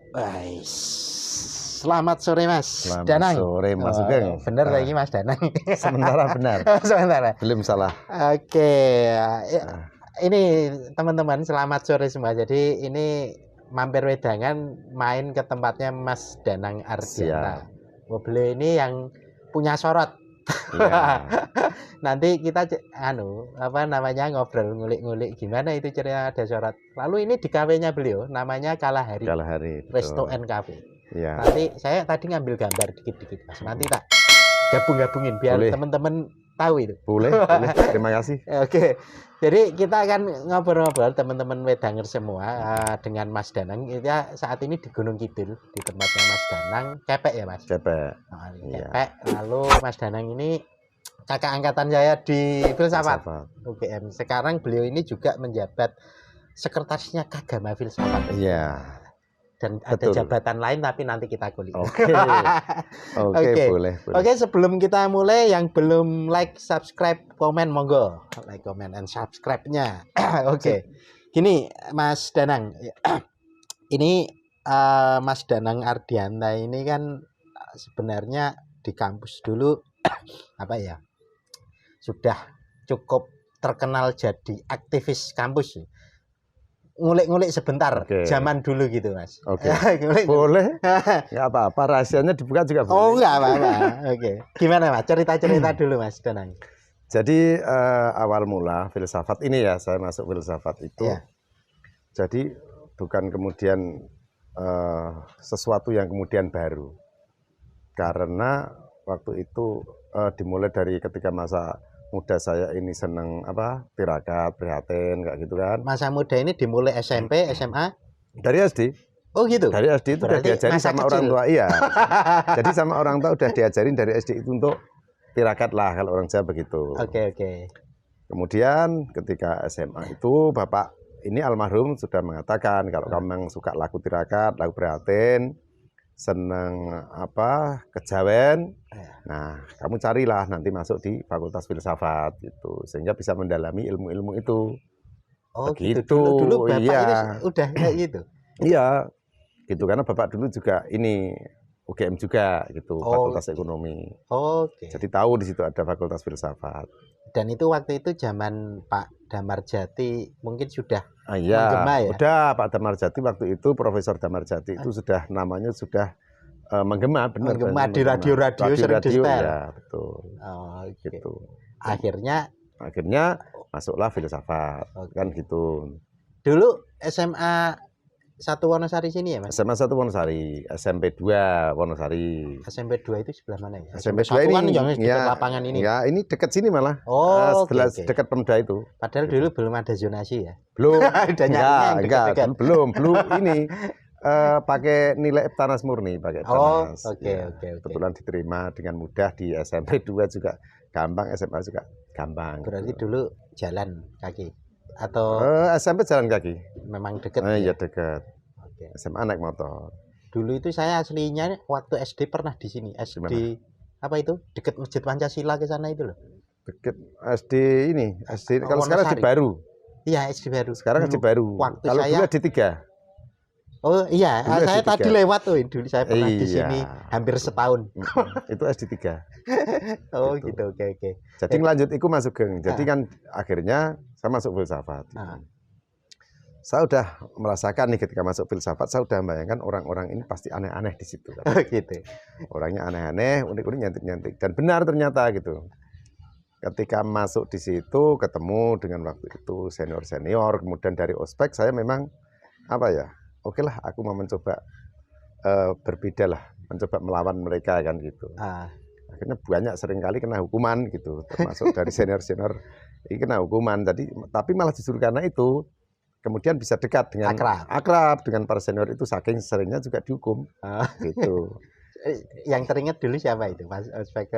Guys, selamat sore Mas Selamat Danang. sore Mas Sugeng. Bener lagi Mas Danang. Sementara benar. Sementara. Belum salah. Oke, ini teman-teman selamat sore semua. Jadi ini mampir wedangan main ke tempatnya Mas Danang Ardianta. Beliau ini yang punya sorot. Iya. Nanti kita ngobrol ngulik-ngulik gimana itu cerita ada sorot. Lalu ini di kafenya beliau namanya Kalahari. Kalahari. Resto and Cafe. Iya. Nanti saya tadi ngambil gambar dikit-dikit Mas. Nanti tak gabung-gabungin biar teman-teman tahu itu. Boleh. Terima kasih. Oke. Jadi kita akan ngobrol-ngobrol teman-teman wedanger semua dengan Mas Danang. Kita saat ini di Gunung Kidul di tempatnya Mas Danang. Kepek ya Mas? Kepek. Kepek. Lalu Mas Danang ini kakak angkatan saya di Filsafat UGM. Sekarang beliau ini juga menjabat sekretarisnya Kagama Filsafat. Iya. Dan ada jabatan lain tapi nanti kita kulik. Oke, boleh. Oke, sebelum kita mulai yang belum like, subscribe, komen monggo. Like, comment, and subscribe-nya. Oke. Gini Mas Danang. Ini Mas Danang Ardianta ini kan sebenarnya di kampus dulu sudah cukup terkenal jadi aktivis kampus. Ngulik-ngulik sebentar, zaman dulu gitu Mas. Oke. Boleh. Nggak apa-apa, rahasianya dibuka juga boleh. Oh nggak apa-apa. Oke. Gimana Mas? Cerita-cerita dulu Mas Danang. Jadi awal mula filsafat ini ya, saya masuk filsafat itu. Ya. Jadi bukan kemudian sesuatu yang kemudian baru. Karena waktu itu dimulai dari ketika masa muda saya ini seneng tirakat, prihatin kayak gitu kan. Masa muda ini dimulai SMP, SMA? Dari SD. Oh gitu. Dari SD itu udah diajarin sama orang tua, iya. Jadi sama orang tua udah diajarin dari SD itu untuk tirakat lah kalau orang Jawa begitu. Oke. Kemudian ketika SMA itu bapak ini almarhum sudah mengatakan kalau kamu memang suka lagu tirakat, lagu prihatin, seneng kejawen, nah kamu carilah nanti masuk di Fakultas Filsafat gitu sehingga bisa mendalami ilmu-ilmu itu. Oh begitu. Dulu bapak ini udah kayak gitu. Iya gitu karena bapak dulu juga ini UGM juga gitu, Fakultas Ekonomi. Oke. Jadi tahu di situ ada Fakultas Filsafat. Dan itu waktu itu zaman Pak Damarjati mungkin sudah menggema ya? Udah Pak Damarjati waktu itu Profesor Damarjati itu sudah namanya sudah menggema benar. Menggema di radio-radio sering disetel. Ya, betul. Gitu. Akhirnya masuklah filsafat kan gitu. Dulu SMA 1 Wonosari sini ya Mas? SMA 1 Wonosari, SMP 2 Wonosari. SMP 2 itu sebelah mana ya? SMP 2 ini yang dekat lapangan ini. Ya, ini dekat sini malah. Sebelah dekat Pemda itu. Padahal dulu belum ada zonasi ya. Belum. Enggak, belum ini pakai nilai Eptanas murni, pakai Eptanas. Oke. Kebetulan diterima dengan mudah di SMP 2 juga gampang, SMA juga gampang. Berarti dulu jalan kaki atau SMP jalan kaki. Memang dekat. Iya dekat. SMA naik motor. Dulu itu saya aslinya waktu SD pernah di sini. SD apa itu? Dekat Masjid Pancasila ke sana itu loh. Dekat SD ini, SD kalau sekarang SD baru. Iya, SD baru. Sekarang SD baru. Kalau dulu SD 3. Oh iya, saya tadi lewat tuh dulu saya pernah di sini hampir setahun. Itu SD 3. Oh gitu, oke. Jadi lanjut iku masuk geng. Jadi kan akhirnya saya masuk filsafat. Saya udah merasakan nih ketika masuk filsafat, saya udah membayangkan orang-orang ini pasti aneh-aneh di situ. Gitu. Orangnya aneh-aneh, unik-unik, nyantik-nyantik. Dan benar ternyata gitu. Ketika masuk di situ, ketemu dengan waktu itu senior-senior, kemudian dari ospek saya memang oke lah, aku mau mencoba berbeda lah, mencoba melawan mereka kan gitu. Akhirnya banyak seringkali kena hukuman gitu, termasuk dari senior-senior ini kena hukuman. Tapi malah justru karena itu kemudian bisa dekat dengan akrab dengan para senior itu saking seringnya juga dihukum gitu. Yang teringat dulu siapa itu Mas ospek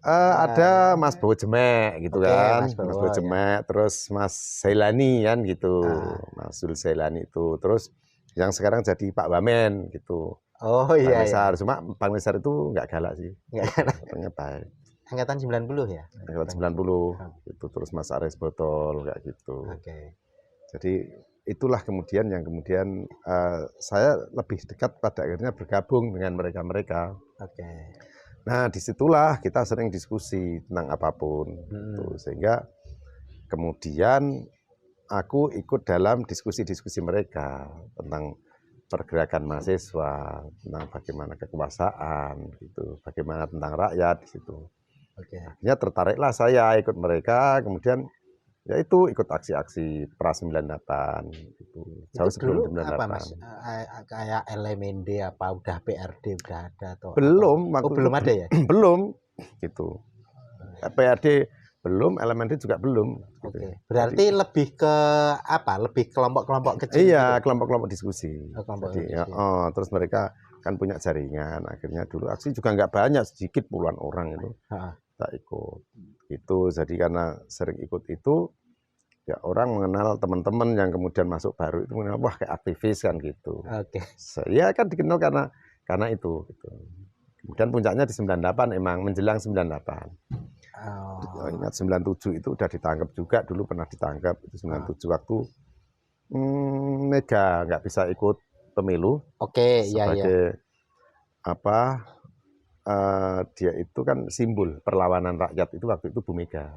ada Mas Bowo Jemek gitu kan, Mas Bowo Jemek, terus Mas Selani kan gitu, Mas Zul Selani itu, terus yang sekarang jadi Pak Wamen gitu. Oh iya. Bang Nesar, cuma Bang Nesar itu nggak galak sih. Nggak galak. Orangnya baik. Angkatan 90 ya? Angkatan 90 gitu, terus Mas Ares Botol kayak gitu. Oke. Jadi itulah kemudian yang kemudian saya lebih dekat pada akhirnya bergabung dengan mereka-mereka. Oke. Nah, disitulah kita sering diskusi tentang apapun, gitu. Sehingga kemudian aku ikut dalam diskusi-diskusi mereka tentang pergerakan mahasiswa, tentang bagaimana kekuasaan, gitu, bagaimana tentang rakyat di situ. Oke. Akhirnya tertariklah saya ikut mereka, kemudian ya itu ikut aksi-aksi pra 98 gitu. Jauh Itu sebelum dulu apa 98. Mas? Kayak LMND apa udah PRD udah ada atau Belum, apa? waktu belum itu ada ya? belum gitu. PRD belum, LMND juga belum gitu. Oke. Berarti Jadi, lebih ke apa? Lebih kelompok-kelompok kecil iya, gitu? kelompok-kelompok diskusi. Kelompok Jadi ya, diskusi. terus mereka kan punya jaringan. Akhirnya dulu aksi juga nggak banyak, sedikit puluhan orang itu kita ikut. Itu jadi karena sering ikut itu, ya orang mengenal teman-teman yang kemudian masuk baru itu mengenal, wah kayak aktivis kan gitu. Oke. Saya kan dikenal karena itu. Gitu. Kemudian puncaknya di 98 emang menjelang 98. Oh. Ingat 97 itu udah ditangkap juga, dulu pernah ditangkap itu 97 waktu Mega nggak bisa ikut pemilu. Oke, iya iya. Sebagai apa? Dia itu kan simbol perlawanan rakyat itu waktu itu Bu Mega.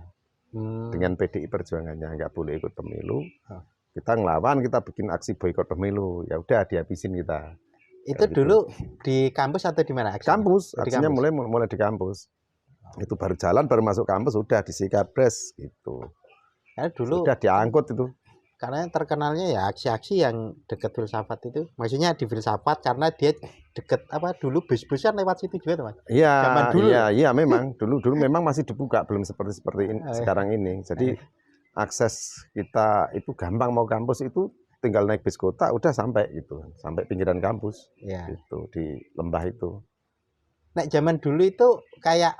Dengan PDI Perjuangannya nggak boleh ikut pemilu. Kita ngelawan, kita bikin aksi boikot pemilu. Ya udah dihabisin kita. Itu gitu. dulu di kampus atau di mana aksinya? Kampus, Di aksinya kampus? mulai di kampus. Itu baru jalan, baru masuk kampus udah disikapres gitu. Karena dulu Sudah diangkut itu. karena terkenalnya ya aksi-aksi yang dekat filsafat itu. Maksudnya di filsafat karena dia deket apa dulu bus-busan lewat situ juga teman. Zaman Iya, dulu iya memang dulu memang masih dibuka, belum seperti ini, sekarang ini. Jadi akses kita itu gampang, mau kampus itu tinggal naik bis kota udah sampai gitu, sampai pinggiran kampus. ya. Gitu di lembah itu. Nah, zaman dulu itu kayak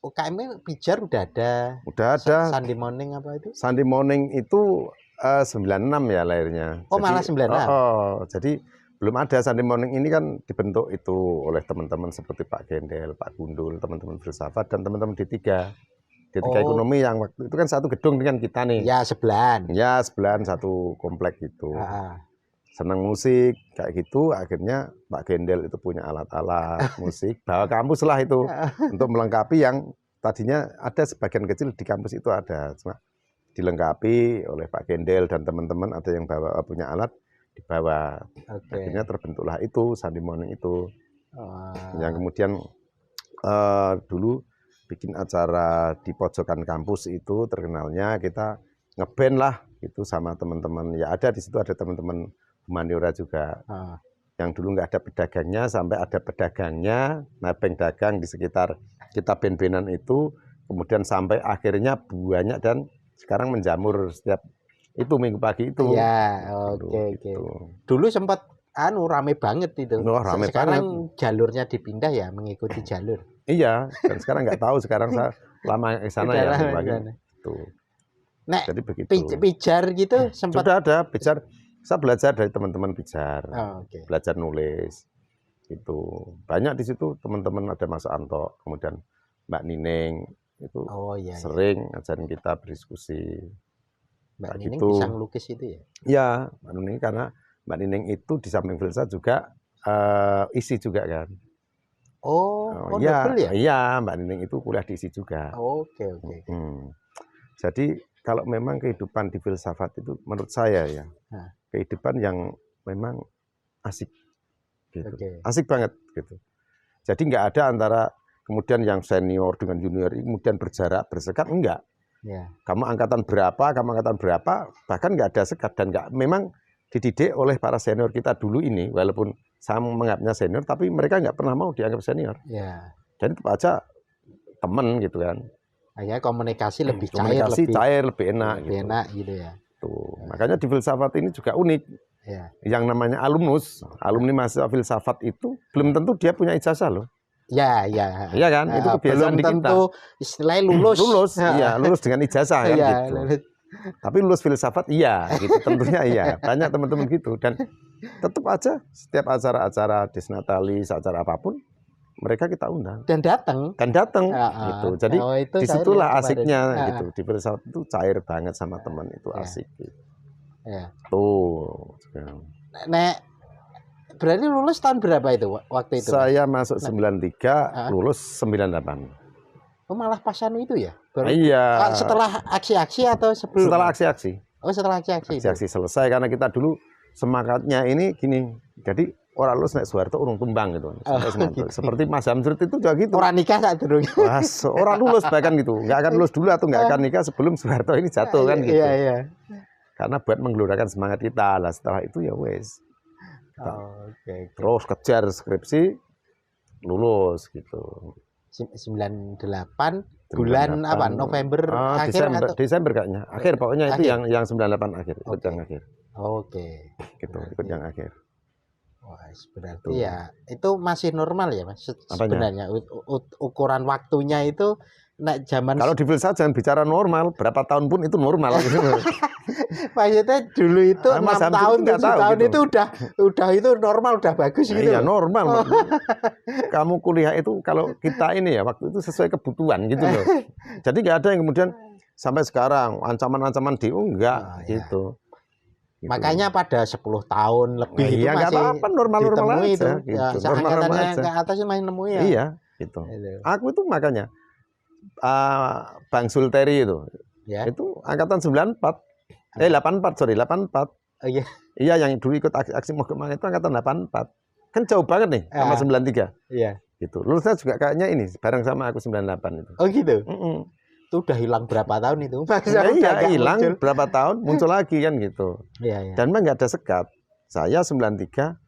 UKM Pijar udah ada. Udah ada. Sunday Morning apa itu? Sunday Morning itu 96 ya lahirnya. Oh, malah 96. Jadi belum ada. Sunday Morning ini kan dibentuk itu oleh teman-teman seperti Pak Gendel, Pak Gundul, teman-teman filsafat dan teman-teman D3. D3 ekonomi yang waktu itu kan satu gedung dengan kita nih. Ya, sebelahan. Ya, sebelahan satu komplek gitu. Senang musik kayak gitu, akhirnya Pak Gendel itu punya alat-alat musik, bawa kampus lah itu untuk melengkapi yang tadinya ada sebagian kecil di kampus itu ada, cuma dilengkapi oleh Pak Gendel dan teman-teman, ada yang bawa punya alat dibawa. Akhirnya terbentuklah itu Sunday Morning itu. Yang kemudian dulu bikin acara di pojokan kampus itu terkenalnya kita ngeband lah itu sama teman-teman. Ya ada di situ ada teman-teman humaniora juga. Yang dulu nggak ada pedagangnya sampai ada pedagangnya, nebeng dagang di sekitar kita band-bandan itu, kemudian sampai akhirnya banyak dan sekarang menjamur setiap itu minggu pagi itu. Ya, oke. Dulu sempat rame banget itu. Rame sekarang banget. Jalurnya dipindah ya, mengikuti jalur. Iya, dan sekarang nggak tahu, sekarang saya lama ke sana ya. Tuh. Nah, jadi begitu. Pijar gitu sempat. Sudah ada Pijar. Saya belajar dari teman-teman Pijar. Belajar nulis. Itu banyak di situ teman-teman, ada Mas Anto, kemudian Mbak Nining itu sering ngajarin kita berdiskusi. Mbak Nining bisa ngelukis itu ya? Iya, Mbak Nining, karena Mbak Nining itu di samping filsafat juga isi juga kan. Double ya? Iya, Mbak Nining itu kuliah di isi juga. Oke. Jadi kalau memang kehidupan di filsafat itu menurut saya ya, kehidupan yang memang asik gitu. Asik banget gitu. Jadi nggak ada antara kemudian yang senior dengan junior kemudian berjarak bersekat, enggak. Kamu angkatan berapa, bahkan nggak ada sekat dan nggak, memang dididik oleh para senior kita dulu ini, walaupun saya menganggapnya senior, tapi mereka nggak pernah mau dianggap senior. Jadi tetap aja teman gitu kan. Komunikasi lebih cair, lebih enak. Lebih enak gitu ya. Tuh, makanya di filsafat ini juga unik. Yang namanya alumnus, alumni mahasiswa filsafat itu belum tentu dia punya ijazah loh. Iya kan? Itu kebiasaan di kita. Belum tentu istilahnya lulus. Lulus dengan ijazah kan gitu. Lulus. Tapi lulus filsafat iya, gitu tentunya iya. Banyak teman-teman gitu dan tetap aja setiap acara-acara Desnatalis, acara apapun mereka kita undang dan datang gitu. Jadi disitulah asiknya gitu. Di filsafat itu cair banget sama teman, itu asik gitu. Ya. Tuh. Nek berarti lulus tahun berapa itu waktu itu? Saya masuk 93, Ah. lulus 98. Oh, malah pas anu itu ya? Iya. Setelah aksi-aksi atau sebelum? Setelah aksi-aksi. Oh, setelah aksi-aksi. Aksi-aksi selesai karena kita dulu semangatnya ini gini. Jadi orang lulus nek Soeharto urung tumbang gitu. Gitu. Seperti Mas Hamzud itu juga gitu. Orang nikah saat dulu. Wah, orang lulus bahkan gitu. Nggak akan lulus dulu atau nggak akan nikah sebelum Soeharto ini jatuh kan gitu. Iya, iya. Karena buat menggelurakan semangat kita lah. Setelah itu ya wes. Oke. Terus kejar skripsi, lulus gitu. 98 bulan apa? November akhir atau? Desember kayaknya. Akhir pokoknya itu Akhir. yang 98 akhir. Ikut Oke. yang akhir. Oke. Gitu, ikut yang akhir. Wah, berarti ya itu masih normal ya, Mas. Apanya? Sebenarnya ukuran waktunya itu nek zaman Kalau di filsafat jangan bicara normal, berapa tahun pun itu normal gitu. maksudnya dulu itu 6 Mas Hamzud tahun, itu nggak 7 tahu tahun gitu. itu udah itu normal, udah bagus gitu. Iya, loh. normal. Kamu kuliah itu kalau kita ini ya waktu itu sesuai kebutuhan gitu loh. Jadi nggak ada yang kemudian sampai sekarang ancaman-ancaman DU enggak Oh, iya. gitu. Makanya pada 10 tahun lebih itu iya, nggak masih apa-apa, normal-normal ditemui aja, itu. gitu. Ya, Normal-normal seangkatannya aja. ke atas itu masih nemu ya. Iya, gitu. Gitu. Aku itu makanya Bang Sulteri itu, Ya. itu angkatan 94, 84, sorry 84. Oh, iya. Iya, yang dulu ikut aksi mogok mangan itu angkatan 84. Kan jauh banget nih sama 93. Iya. Gitu. Lulusnya juga kayaknya ini bareng sama aku 98 itu. Oh gitu. Mm-mm. Itu udah hilang berapa tahun itu? Ya, iya, hilang berapa tahun muncul lagi kan gitu. Iya, iya. Dan memang nggak ada sekat. Saya 93,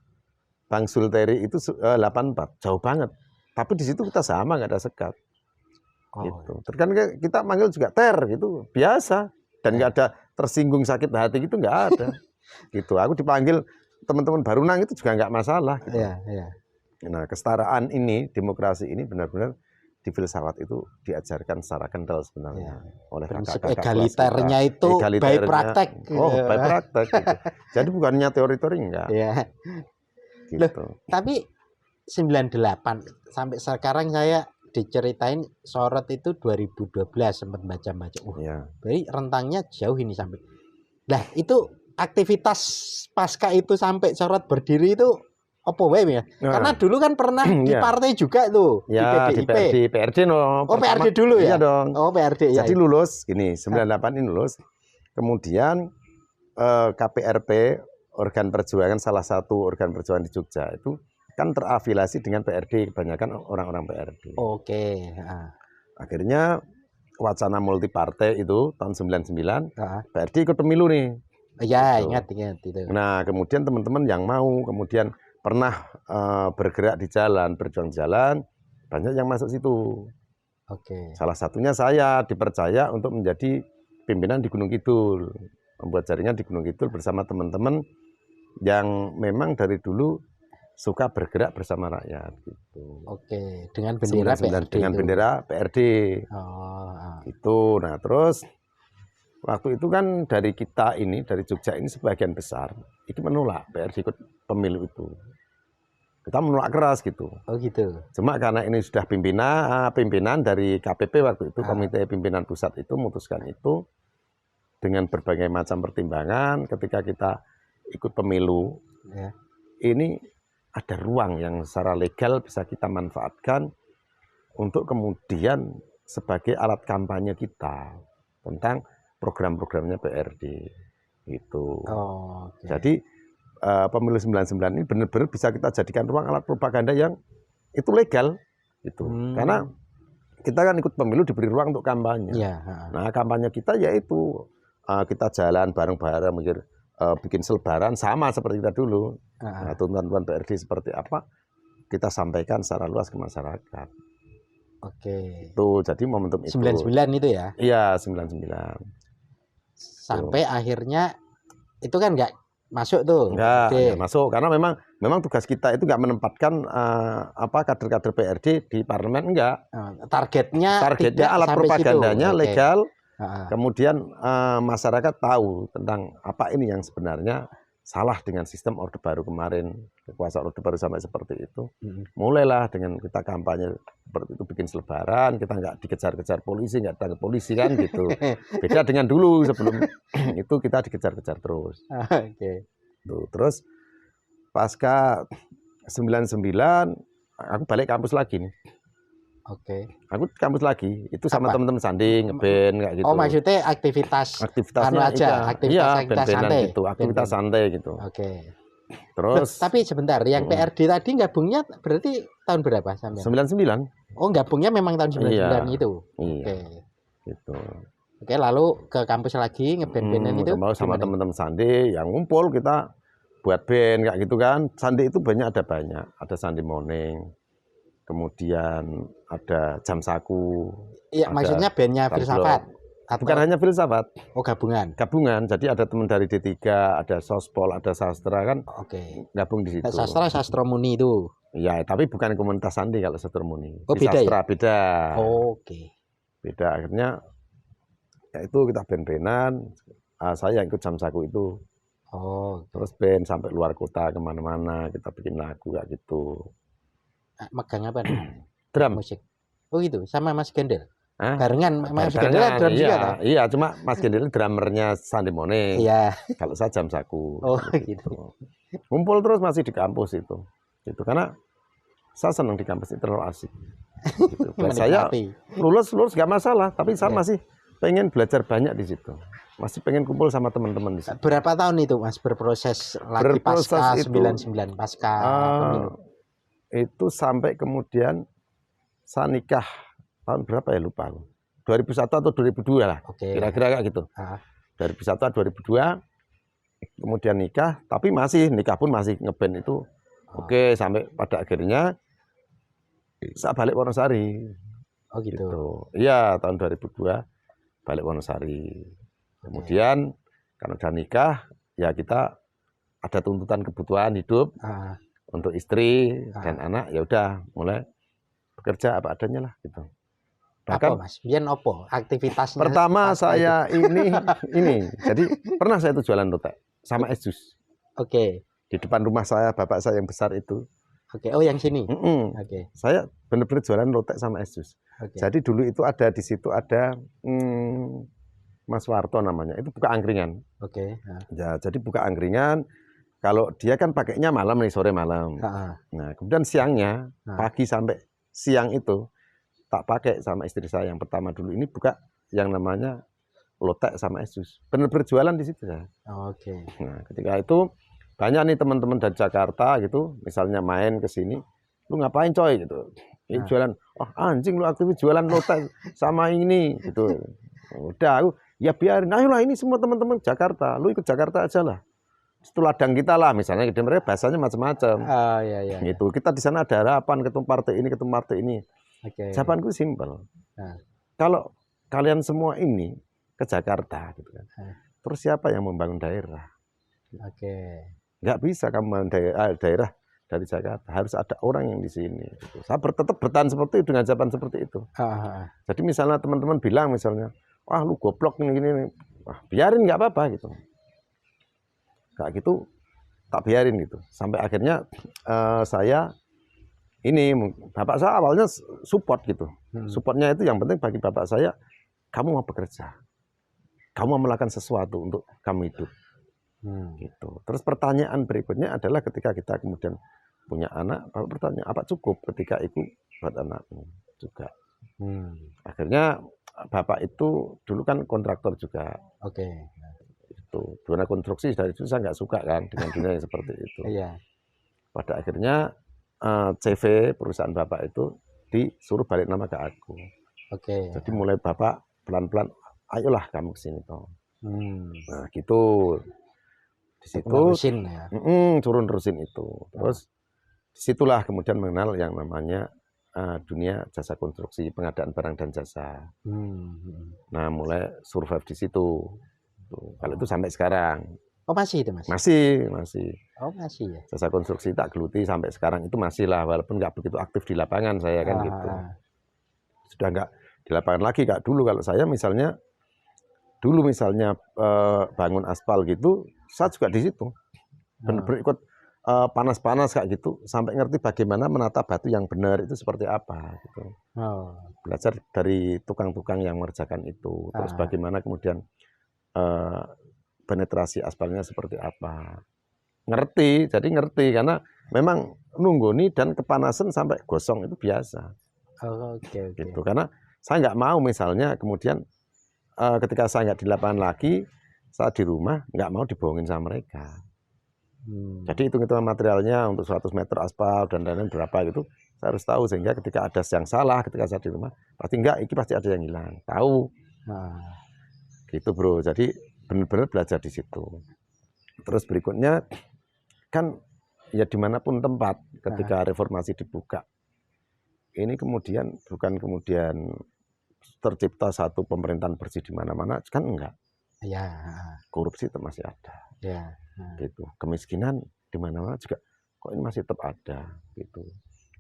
Bang Sulteri itu 84, jauh banget. Tapi di situ kita sama nggak ada sekat. Oh, Gitu. Terkadang kita manggil juga ter gitu, biasa. Dan nggak ada tersinggung sakit hati gitu nggak ada. Gitu. Aku dipanggil teman-teman Barunang itu juga nggak masalah. Gitu. iya, iya. Nah, kesetaraan ini, demokrasi ini benar-benar di filsafat itu diajarkan secara kental sebenarnya oleh Prinsip kakak-kakak kelas egaliternya kita. itu by Egaliternya, praktek. Oh, by praktek. Gitu. Jadi bukannya teori-teori enggak. Iya. Gitu. Tapi 98 sampai sekarang saya diceritain sorot itu 2012 sempat baca-baca. Ya. Jadi rentangnya jauh ini sampai. Nah, itu aktivitas pasca itu sampai sorot berdiri itu apa wae ya? Nah. Karena dulu kan pernah di Iya. partai juga tuh, Ya, di di PDIP. PRD no. Oh, PRD dulu ya? Iya dong. Oh, PRD ya. Jadi lulus gini, 98 ini lulus. Kemudian KPRP, organ perjuangan, salah satu organ perjuangan di Jogja itu kan terafiliasi dengan PRD, kebanyakan orang-orang PRD. Oke, heeh. Akhirnya wacana multi partai itu tahun 99, Heeh. PRD ikut pemilu nih. Iya, Gitu. ingat itu. Nah, kemudian teman-teman yang mau, kemudian pernah bergerak di jalan, berjuang di jalan, banyak yang masuk situ. Oke. Salah satunya saya dipercaya untuk menjadi pimpinan di Gunung Kidul, membuat jaringan di Gunung Kidul bersama teman-teman yang memang dari dulu suka bergerak bersama rakyat. Gitu. Oke, dengan bendera 99 PRD dengan itu. bendera PRD. Oh, Itu. Nah, terus waktu itu kan dari kita ini, dari Jogja ini sebagian besar itu menolak PRD ikut pemilu itu. Kita menolak keras gitu. oh gitu. Cuma karena ini sudah pimpinan dari KPP waktu itu, Komite Pimpinan Pusat itu memutuskan itu dengan berbagai macam pertimbangan ketika kita ikut pemilu. Ya. Ini ada ruang yang secara legal bisa kita manfaatkan untuk kemudian sebagai alat kampanye kita tentang program-programnya PRD gitu. Oh, oke. Jadi pemilu 99 ini benar-benar bisa kita jadikan ruang alat propaganda yang itu legal gitu. Karena kita kan ikut pemilu diberi ruang untuk kampanye. Iya, Nah, kampanye kita yaitu kita jalan bareng-bareng bikin selebaran sama seperti kita dulu. Nah, tuntutan PRD seperti apa kita sampaikan secara luas ke masyarakat. Oke. Itu jadi momentum itu. 99 itu ya. Iya, 99. Sampai akhirnya itu kan nggak masuk tuh. Enggak masuk karena memang tugas kita itu nggak menempatkan kader-kader PRD di parlemen, enggak. Targetnya alat propagandanya legal. Okay. Kemudian masyarakat tahu tentang apa ini yang sebenarnya salah dengan sistem Orde Baru kemarin, kekuasaan Orde Baru sampai seperti itu. Mulailah dengan kita kampanye seperti itu, bikin selebaran, kita nggak dikejar-kejar polisi, nggak ditangkap polisi kan gitu. Beda dengan dulu sebelum itu kita dikejar-kejar terus. Oke. Tuh, terus pasca 99 aku balik kampus lagi nih. Oke. Aku kampus lagi, itu sama Apa? teman-teman sandi, ngeband kayak gitu. Oh, maksudnya Aktivitasnya aja, aktivitas santai. gitu, aktivitas santai gitu. Oke. Terus tapi sebentar, yang PRD tadi gabungnya berarti tahun berapa sampai? 99. Oh, gabungnya memang tahun 99 itu. Iya. Oke. Gitu. Oke, lalu ke kampus lagi ngeband-bandan itu. Mau sama teman-teman sandi yang ngumpul kita buat band kayak gitu kan. Sandi itu ada banyak. Ada Sandi Morning. Kemudian ada Jam Saku. Iya, maksudnya bandnya Filsafat. Bukan hanya Filsafat. Oh, gabungan. Gabungan. Jadi ada teman dari D3, ada Sospol, ada Sastra kan. Oke. Gabung di situ. Sastra Muni itu. Iya, tapi bukan komunitas sandi kalau Sastra Muni. Oh, beda Sastra ya? beda. Oke. Beda, akhirnya ya itu kita band-bandan. Saya ikut Jam Saku itu. Oh. Terus band sampai luar kota kemana-mana, kita bikin lagu kayak gitu. Megang apa nih? Drum. Musik. Oh gitu, sama Mas Gendel. Hah? Barengan Mas Gendel drum juga kan? Iya, cuma Mas Gendel drummernya Sandi Morning. Iya. Kalau saya Jam Saku. Oh gitu. Ngumpul terus masih di kampus itu. Itu karena saya senang di kampus itu, terlalu asik. Gitu. Buat saya lulus nggak masalah, tapi saya masih pengen belajar banyak di situ. Masih pengen kumpul sama teman-teman di situ. Berapa tahun itu Mas berproses lagi pasca 99 pasca pemilu? Itu sampai kemudian saya nikah tahun berapa ya lupa. 2001 atau 2002 lah. Kira-kira kayak gitu. 2001 atau 2002 kemudian nikah, tapi nikah pun masih ngeband itu. Oke, sampai pada akhirnya saya balik Wonosari. Oh gitu. Iya, tahun 2002 balik Wonosari. Kemudian karena udah nikah, ya kita ada tuntutan kebutuhan hidup untuk istri dan anak, ya udah mulai bekerja apa adanya lah gitu. Bahkan apa Mas? Biar opo aktivitasnya? Pertama saya ini, jadi pernah saya itu jualan lotek sama es jus. Oke. Di depan rumah saya, bapak saya yang besar itu. Oke. Oh yang sini. Oke. Saya benar-benar jualan lotek sama es jus. Jadi dulu itu ada di situ ada Mas Warto namanya, itu buka angkringan. Oke. Ya, jadi buka angkringan. Kalau dia kan pakainya malam nih, sore malam. Nah, kemudian siangnya, pagi sampai siang itu tak pakai sama istri saya yang pertama dulu ini buka yang namanya lotek sama es jus. Benar-benar jualan di situ saya. Oke. Nah, ketika itu banyak nih teman-teman dari Jakarta gitu, misalnya main ke sini, lu ngapain coy gitu. Ini jualan, anjing lu aktif jualan lotek sama ini gitu. Udah aku, ya biarin, ayolah ini semua teman-teman Jakarta, lu ikut Jakarta aja lah. Itu ladang kita lah, misalnya mereka bahasanya macam-macam. Iya. Gitu. Kita di sana ada harapan ketemu partai ini. Jawabanku simpel. Kalau kalian semua ini ke Jakarta, gitu kan. Terus siapa yang membangun daerah? Nggak bisa kamu membangun daerah dari Jakarta. Harus ada orang yang di sini. Gitu. Saya tetap bertahan seperti itu dengan jawaban seperti itu. Jadi misalnya teman-teman bilang misalnya, wah lu goblok gini. Wah, biarin nggak apa-apa gitu. Kayak gitu tak biarin gitu sampai akhirnya saya ini bapak saya awalnya support gitu. Supportnya itu yang penting bagi bapak saya, kamu mau bekerja, kamu mau melakukan sesuatu untuk kamu hidup gitu. Terus pertanyaan berikutnya adalah ketika kita kemudian punya anak, bapak bertanya apa cukup ketika itu buat anakmu juga. Akhirnya bapak itu dulu kan kontraktor juga. Dunia konstruksi dari itu saya nggak suka kan dengan dunia yang seperti itu. Pada akhirnya CV perusahaan bapak itu disuruh balik nama ke aku. Jadi mulai bapak pelan-pelan, ayolah kamu kesini toh. Nah gitu. Di situ turun terusin itu. Terus disitulah kemudian mengenal yang namanya dunia jasa konstruksi, pengadaan barang dan jasa. Nah mulai survive di situ. Kalau itu sampai sekarang. Oh masih itu Mas? Masih. Oh masih ya? Jasa konstruksi tak geluti sampai sekarang itu masih lah, walaupun nggak begitu aktif di lapangan saya kan gitu. Sudah nggak di lapangan lagi kak dulu. Kalau saya misalnya bangun aspal gitu, saya juga di situ. benar-benar ikut panas-panas kayak gitu sampai ngerti bagaimana menata batu yang benar itu seperti apa gitu. Belajar dari tukang-tukang yang mengerjakan itu, terus bagaimana kemudian penetrasi aspalnya seperti apa. Jadi ngerti karena memang nunggoni dan kepanasan sampai gosong itu biasa. Gitu. Karena saya nggak mau misalnya kemudian ketika saya nggak di lapangan lagi, saat di rumah nggak mau dibohongin sama mereka. Jadi hitung-hitungan materialnya untuk 100 meter aspal dan lain-lain berapa gitu, saya harus tahu sehingga ketika ada yang salah ketika saya di rumah, pasti ini pasti ada yang hilang. Tahu. Gitu bro. Jadi benar-benar belajar di situ. Terus berikutnya kan ya dimanapun tempat ketika reformasi dibuka, ini kemudian bukan kemudian tercipta satu pemerintahan bersih di mana-mana, kan enggak. Korupsi tetap masih ada. Gitu. Kemiskinan di mana-mana juga kok ini masih tetap ada gitu.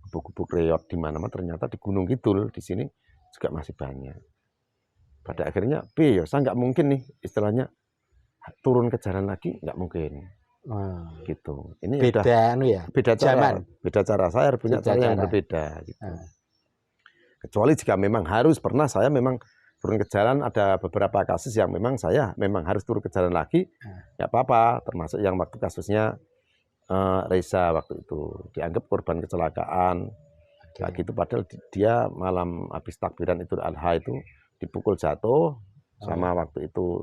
Gubuk-gubuk reot di mana-mana ternyata di Gunung Kidul di sini juga masih banyak. Pada akhirnya saya nggak mungkin nih istilahnya turun ke jalan lagi, nggak mungkin. Gitu. Ini beda beda cara. Beda cara, saya punya cara yang berbeda gitu. Kecuali jika memang harus, pernah saya memang turun ke jalan, ada beberapa kasus yang memang saya harus turun ke jalan lagi, nggak apa-apa, termasuk yang waktu kasusnya Reza waktu itu dianggap korban kecelakaan, kayak gitu, padahal dia malam habis takbiran Idul Adha itu dipukul jatuh, sama waktu itu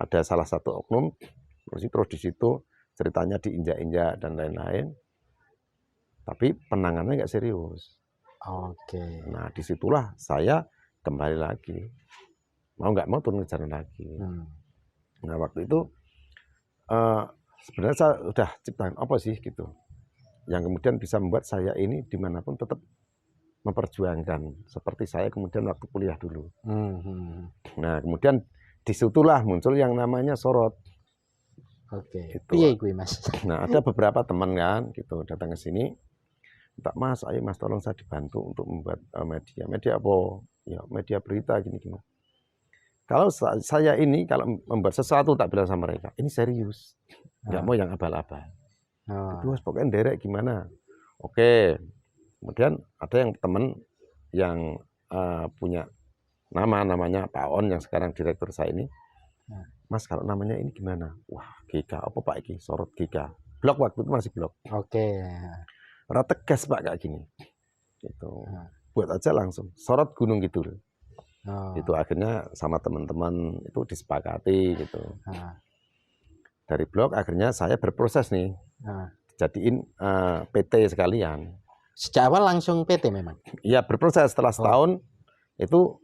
ada salah satu oknum, terus di situ ceritanya diinjak-injak dan lain-lain, tapi penanganannya nggak serius. Nah disitulah saya kembali lagi, mau nggak mau turun ke jalan lagi. Nah waktu itu sebenarnya saya udah ciptakan apa sih gitu, yang kemudian bisa membuat saya ini dimanapun tetap memperjuangkan seperti saya kemudian waktu kuliah dulu. Nah kemudian disitulah muncul yang namanya sorot. Gitu. Mas. Nah ada beberapa teman kan gitu datang ke sini, minta Mas, ayo Mas tolong saya dibantu untuk membuat media apa? Ya media berita gini-gini. Kalau saya ini kalau membuat sesuatu tak bilang sama mereka, ini serius, nggak mau yang abal-abal. Terus pokoknya derek gimana? Oke. Kemudian ada yang teman yang punya namanya Pak On yang sekarang direktur saya ini. Mas kalau namanya ini gimana? Wah GK apa Pak Iki? Sorot GK. Blog waktu itu masih blog. Ora tegas Pak kayak gini. Gitu. Buat aja langsung sorot Gunung Kidul. Itu akhirnya sama teman-teman itu disepakati gitu. Dari blog akhirnya saya berproses nih. Jadiin PT sekalian. Sejak awal langsung PT memang? Iya berproses setelah setahun itu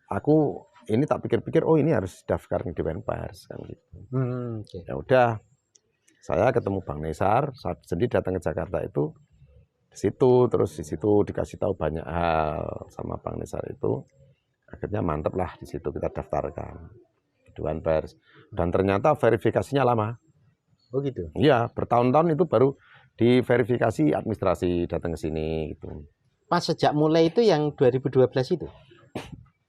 aku ini tak pikir-pikir, oh ini harus daftarkan di Dewan Pers kan gitu. Ya udah, saya ketemu Bang Nesar, saat sendiri datang ke Jakarta itu di situ, terus di situ dikasih tahu banyak hal sama Bang Nesar itu, akhirnya mantep lah di situ kita daftarkan di Dewan Pers, dan ternyata verifikasinya lama. Oh gitu? Iya, bertahun-tahun itu baru diverifikasi administrasi datang ke sini gitu. Pas sejak mulai itu yang 2012 itu?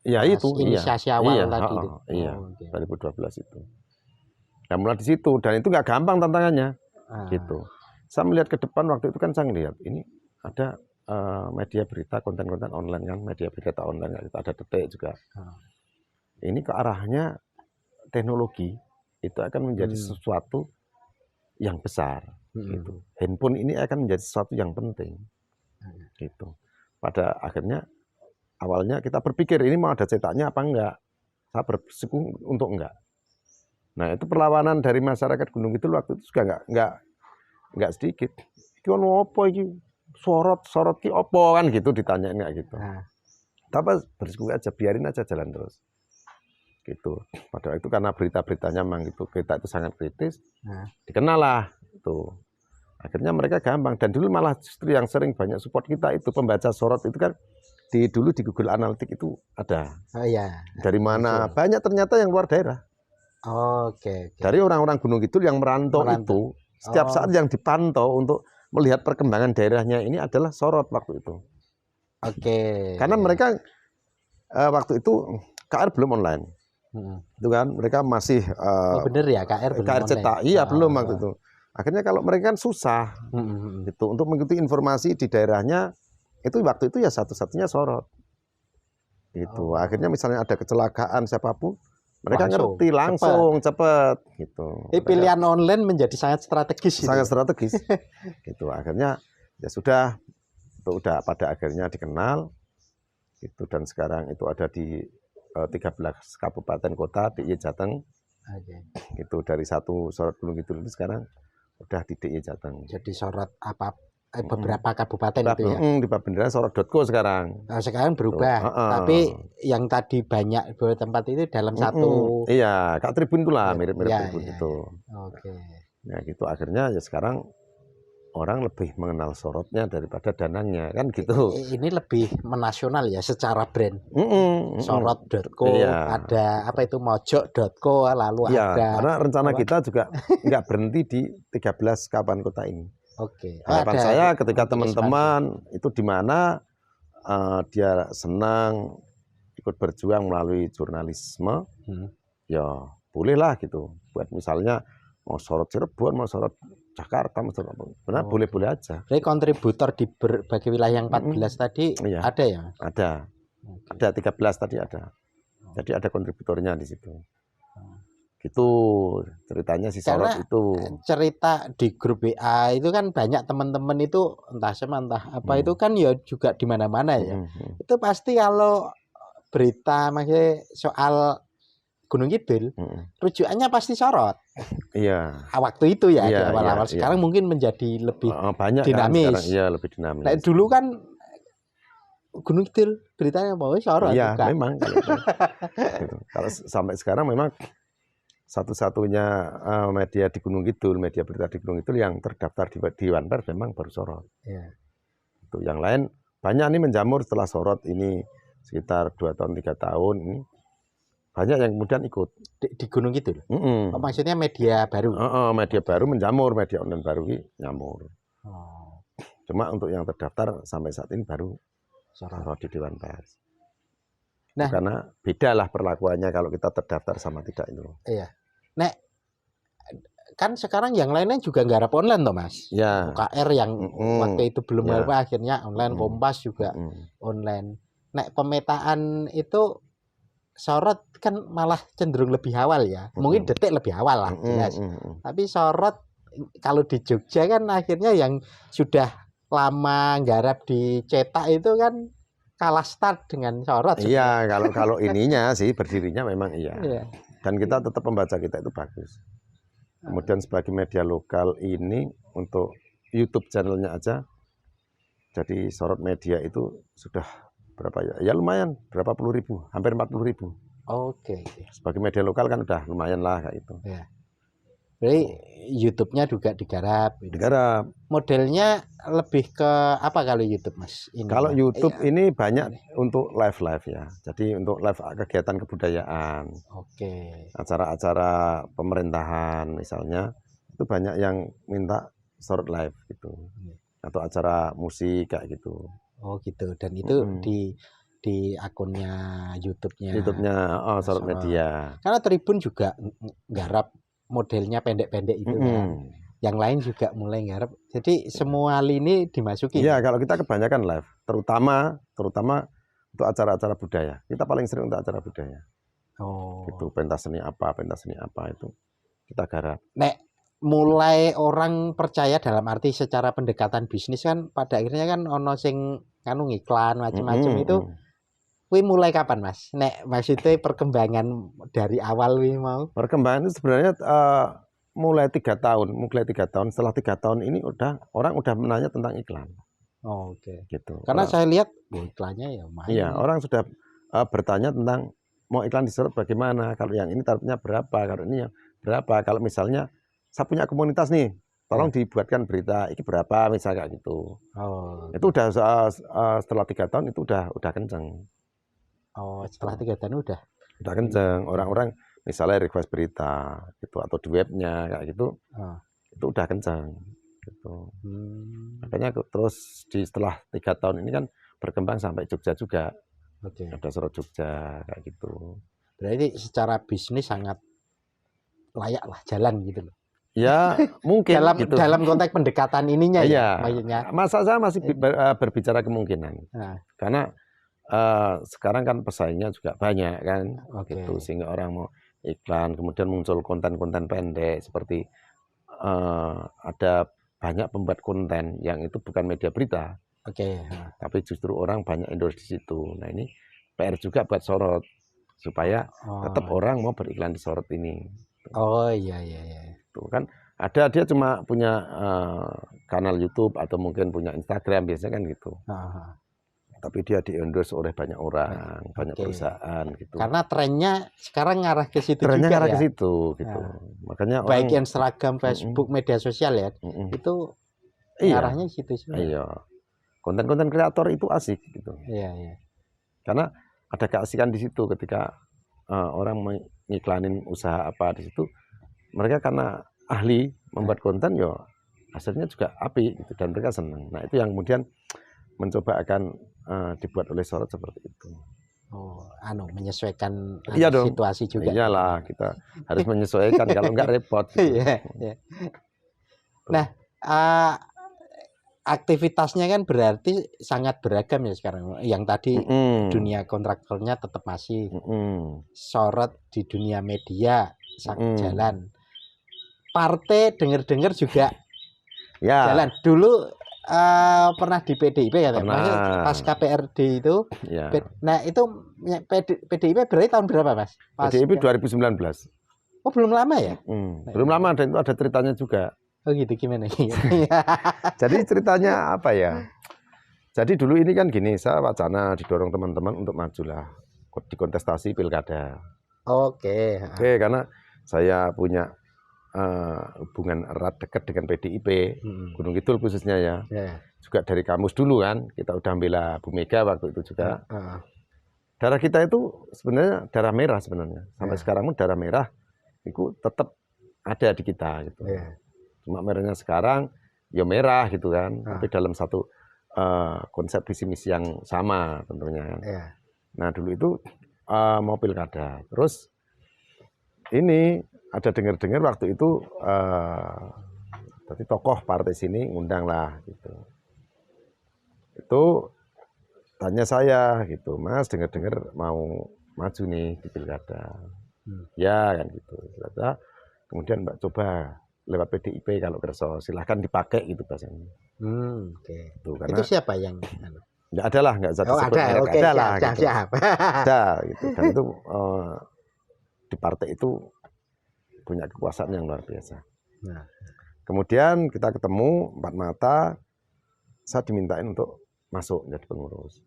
Ya itu inisiasi awal tadi itu. Iya, 2012 itu. Nah, mulai di situ dan itu nggak gampang tantangannya. Gitu. Saya melihat ke depan waktu itu kan saya ngelihat ini ada media berita konten-konten online kan, media berita online ada Detik juga. Ini ke arahnya teknologi itu akan menjadi sesuatu yang besar gitu. Handphone ini akan menjadi sesuatu yang penting. Gitu. Pada akhirnya awalnya kita berpikir ini mau ada cetaknya apa enggak. Saya bersikukuh untuk enggak. Nah itu perlawanan dari masyarakat Gunung Kidul waktu itu juga enggak sedikit. Iki ono apa iki? Sorot ki opo kan gitu ditanyain enggak gitu. Tapi bersikukuh aja, biarin aja jalan terus. Gitu. Padahal itu karena berita-beritanya memang gitu, kita itu sangat kritis. Dikenal lah itu. Akhirnya mereka gampang dan dulu malah justru yang sering banyak support kita itu pembaca sorot itu kan dulu di Google Analytics itu ada. Dari mana? Banyak ternyata yang luar daerah. Dari orang-orang Gunung Kidul yang merantau. Itu setiap saat yang dipantau untuk melihat perkembangan daerahnya ini adalah sorot waktu itu. Karena mereka waktu itu KR belum online. Itu kan mereka masih bener ya KR belum KR cetak. Iya belum waktu itu. Akhirnya kalau mereka kan susah gitu untuk mengikuti informasi di daerahnya, itu waktu itu ya satu-satunya sorot. Gitu. Akhirnya misalnya ada kecelakaan siapapun, mereka Langsung, ngerti langsung cepet gitu. Jadi pilihan online menjadi sangat strategis gitu. Sangat strategis. Gitu. Akhirnya ya sudah, itu udah pada akhirnya dikenal gitu, dan sekarang itu ada di 13 kabupaten kota di Jateng. Gitu, dari satu sorot Gunung Kidul itu sekarang udah di DIY Jateng. Jadi sorot beberapa kabupaten itu ya. Di Babendera sorot.co sekarang. Nah, sekarang berubah, tapi yang tadi banyak beberapa tempat itu dalam satu. Iya, Kak Tribun itulah mirip-mirip Ya, Tribun ya, itu. ya. Oke. Nah gitu, akhirnya ya sekarang orang lebih mengenal sorotnya daripada danangnya kan gitu. Ini lebih menasional ya secara brand. Sorot.co, iya. ada apa itu mojok.co, lalu iya, ada. Karena rencana apa? kita juga nggak berhenti di 13 kabupaten kota ini. Oke. Harapan saya ketika teman-teman itu di mana dia senang ikut berjuang melalui jurnalisme, ya bolehlah gitu. Buat misalnya mau sorot Cirebon, mau sorot Jakarta, mau sorot apa, benar boleh-boleh aja. Jadi kontributor di berbagai wilayah yang 14 tadi ada ya? Ada. Ada 13 tadi ada. Jadi ada kontributornya di situ. Gitu ceritanya si sorot itu. Cerita di grup WA itu kan banyak teman-teman itu entah sama entah apa itu kan ya juga di mana-mana ya. Itu pasti kalau berita maksudnya soal Gunung Kidul, rujukannya pasti sorot. Iya. Waktu itu ya di Iya, awal-awal. iya, Sekarang mungkin menjadi lebih banyak dinamis. Kan iya, lebih dinamis. Nah, dulu kan Gunung Kidul beritanya mau sorot. Iya, juga. Memang. Gitu. Kalau sampai sekarang memang satu-satunya media di Gunung Kidul, media berita di Gunung Kidul yang terdaftar di Dewan Pers memang baru sorot. Iya. Itu yang lain banyak nih menjamur setelah sorot ini sekitar 2 tahun 3 tahun ini. Banyak yang kemudian ikut di Gunung Kidul. Oh, maksudnya media baru. Media baru menjamur, media online baru ini nyamur. Cuma untuk yang terdaftar sampai saat ini baru sorot di Dewan Pers. Nah, karena beda lah perlakuannya kalau kita terdaftar sama tidak itu. Iya. Nek kan sekarang yang lainnya juga nggarap online toh Mas. Ya. KR yang waktu itu belum apa akhirnya online, Kompas juga online. Nek pemetaan itu sorot kan malah cenderung lebih awal ya. Mungkin detik lebih awal lah jelas. Tapi sorot kalau di Jogja kan akhirnya yang sudah lama nggarap dicetak itu kan kalah start dengan sorot. Iya, kalau ininya sih berdirinya memang iya. Dan kita tetap membaca kita itu bagus. Kemudian sebagai media lokal ini untuk YouTube channelnya aja, jadi sorot media itu sudah berapa ya? Ya lumayan, berapa puluh ribu, hampir 40.000. Oke. Sebagai media lokal kan udah lumayan lah kayak itu. Ya. Jadi YouTube-nya juga digarap. Digarap. Modelnya lebih ke apa kalau YouTube Mas? Kalau YouTube ini banyak untuk live ya. Jadi untuk live kegiatan kebudayaan. Oke. Acara-acara pemerintahan misalnya itu banyak yang minta sorot live gitu. Atau acara musik kayak gitu. Oh gitu. Dan itu di akunnya YouTube-nya. Sorot Media. Karena Tribun juga garap modelnya pendek-pendek itu kan. Yang lain juga mulai garap. Jadi semua lini dimasuki. Iya, kalau kita kebanyakan live, terutama untuk acara-acara budaya. Kita paling sering untuk acara budaya. Gitu, pentas seni apa itu kita garap. Nek mulai orang percaya dalam arti secara pendekatan bisnis kan pada akhirnya kan ono sing nganu iklan macam-macam itu. Wi mulai kapan Mas? Nek maksudnya perkembangan dari awal wi mau? Perkembangan itu sebenarnya mulai 3 tahun, setelah 3 tahun ini orang udah menanya tentang iklan. Oke. Gitu. Karena saya lihat iklannya ya lumayan. Iya, orang sudah bertanya tentang mau iklan disorot bagaimana, kalau yang ini tarifnya berapa, kalau ini yang berapa, kalau misalnya saya punya komunitas nih, tolong dibuatkan berita ini berapa misalnya kayak gitu. Itu udah setelah 3 tahun itu udah kenceng. Setelah 3 tahun udah kenceng. Orang-orang misalnya request berita gitu atau di webnya kayak gitu, itu udah kenceng gitu. Makanya terus setelah 3 tahun ini kan berkembang sampai Jogja juga. Ada sorot Jogja kayak gitu. Berarti secara bisnis sangat layak lah jalan gitu loh. Ya mungkin dalam gitu. dalam konteks pendekatan ininya Iya. ya maksudnya. Masa saya masih berbicara kemungkinan. Nah, Karena sekarang kan pesaingnya juga banyak kan, oke. gitu sehingga orang mau iklan, kemudian muncul konten-konten pendek seperti ada banyak pembuat konten yang itu bukan media berita, Oke. Nah. tapi justru orang banyak endorse di situ. Nah ini PR juga buat sorot supaya tetap orang mau beriklan di sorot ini. Oh iya. Tuh kan ada dia cuma punya kanal YouTube atau mungkin punya Instagram biasanya kan gitu. Tapi dia di-endorse oleh banyak orang, banyak perusahaan gitu. Karena trennya sekarang ngarah ke situ Trennya juga ngarah ya. ke situ gitu. Makanya Baik orang Instagram, Facebook, media sosial ya. Itu ngarahnya ke situ semua. Iya. Konten-konten kreator itu asik gitu. Iya. Karena ada keasikan di situ ketika orang mengiklanin usaha apa di situ, mereka karena ahli membuat konten yo hasilnya juga apik gitu dan mereka senang. Nah, itu yang kemudian mencoba akan dibuat oleh sorot seperti itu. Menyesuaikan Iya dong. situasi juga. Iyalah, kita harus menyesuaikan kalau enggak repot. Gitu. Iya. Nah, aktivitasnya kan berarti sangat beragam ya sekarang. Yang tadi dunia kontraktornya tetap masih, sorot di dunia media jalan. Partai dengar-dengar juga jalan. Dulu pernah di PDIP ya, pas KPRD itu. Ya. Nah itu PDIP berarti tahun berapa Mas? PDIP 2019. Oh belum lama ya? Belum lama, dan itu ada ceritanya juga. Oh gitu, gimana? Jadi ceritanya apa ya? Jadi dulu ini kan gini, saya wacana didorong teman-teman untuk majulah di kontestasi pilkada. Oke, karena saya punya hubungan erat dekat dengan PDIP, Gunung Kidul khususnya ya. Juga dari kamus dulu kan, kita udah bela Bu Mega waktu itu juga. Darah kita itu sebenarnya darah merah sebenarnya. Sampai sekarang pun darah merah itu tetap ada di kita gitu. Cuma merahnya sekarang ya merah gitu kan, tapi dalam satu konsep visi misi yang sama tentunya kan. Nah dulu itu mau pilkada, terus ini ada dengar-dengar waktu itu tadi tokoh partai sini ngundang lah gitu. Itu tanya saya gitu, Mas dengar-dengar mau maju nih di pilkada. Ya kan gitu. Kemudian Mbak coba lewat PDIP kalau kerso, silahkan dipakai gitu bahasanya. Tuh, karena itu siapa yang? Nggak ada lah, nggak usah disebut. Ada lah gitu. Ada gitu. Dan itu di partai itu punya kekuasaan yang luar biasa. Kemudian kita ketemu empat mata, saya dimintain untuk masuk jadi pengurus.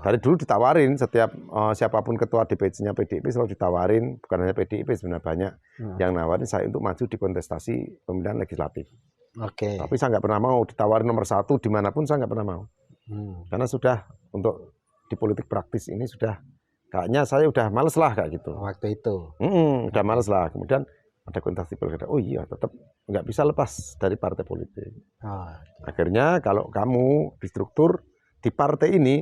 Dari dulu ditawarin setiap siapapun ketua DPC-nya PDIP selalu ditawarin, bukan hanya PDIP sebenarnya banyak yang nawarin saya untuk maju di kontestasi pemilihan legislatif. Tapi saya nggak pernah mau ditawarin nomor 1 dimanapun, saya nggak pernah mau. Karena sudah untuk di politik praktis ini sudah kayaknya saya udah males lah kayak gitu. Waktu itu. Udah males lah. Kemudian ada kontestasi pilkada. Oh iya, tetap nggak bisa lepas dari partai politik. Akhirnya kalau kamu di struktur di partai ini,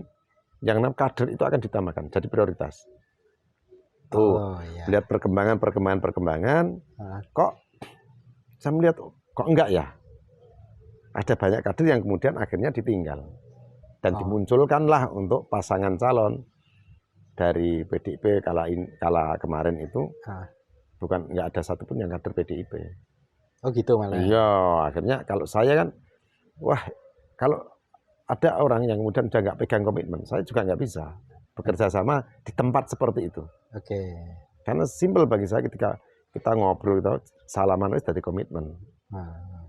yang namanya kader itu akan ditambahkan jadi prioritas. Tuh, lihat perkembangan. Kok saya melihat kok enggak ya? Ada banyak kader yang kemudian akhirnya ditinggal dan dimunculkanlah untuk pasangan calon dari PDIP kala kemarin itu bukan nggak ada satupun yang kader PDIP. Oh gitu malah. Iya, akhirnya kalau saya kan, wah kalau ada orang yang kemudian udah nggak pegang komitmen, saya juga nggak bisa bekerja sama di tempat seperti itu. Karena simpel bagi saya ketika kita ngobrol itu salaman itu dari komitmen.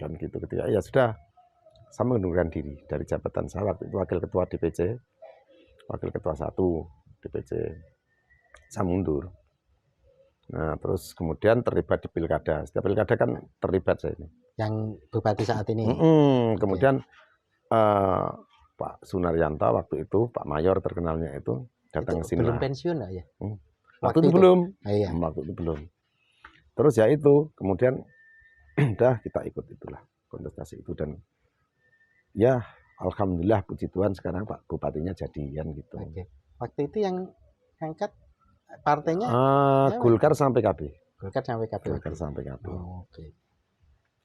Dan gitu ketika ya sudah, saya mengundurkan diri dari jabatan saya waktu itu wakil ketua DPC, wakil ketua 1 DPC, saya mundur. Nah terus kemudian terlibat di pilkada. Setiap pilkada kan terlibat saya ini. Yang bupati saat ini. Kemudian Pak Sunaryanto waktu itu, Pak Mayor terkenalnya itu datang ke sini. Belum pensiun ya? Waktu itu belum. Waktu itu belum. Terus ya itu, kemudian udah kita ikut itulah kontestasi itu dan ya alhamdulillah puji Tuhan sekarang Pak Bupatinya jadian gitu. Waktu itu yang angkat partainya Golkar sampai KB. Golkar sampai KB. Golkar sampai KB.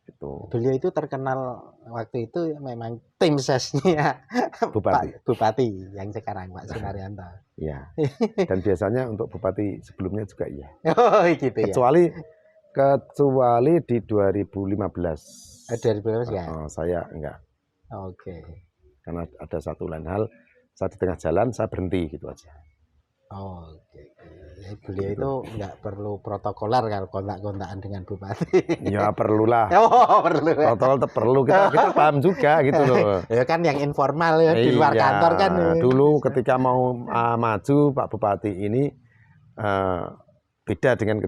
Itu Beliau itu terkenal waktu itu memang tim sesnya Bupati. Pak Bupati yang sekarang Pak Sunaryanto. Ya. Dan biasanya untuk bupati sebelumnya juga iya. Oh gitu ya. Kecuali di 2015. 2015 ya. Saya enggak. Oke. Karena ada satu lain hal, saya di tengah jalan saya berhenti gitu aja. Oh, oke. Beliau itu nggak perlu protokoler kalau kontak-kontakan dengan bupati. Ya perlulah. Oh, perlu. Protokol tetap perlu, kita paham juga gitu loh. Ya kan yang informal ya di luar kantor kan. Dulu ketika mau maju Pak Bupati ini beda dengan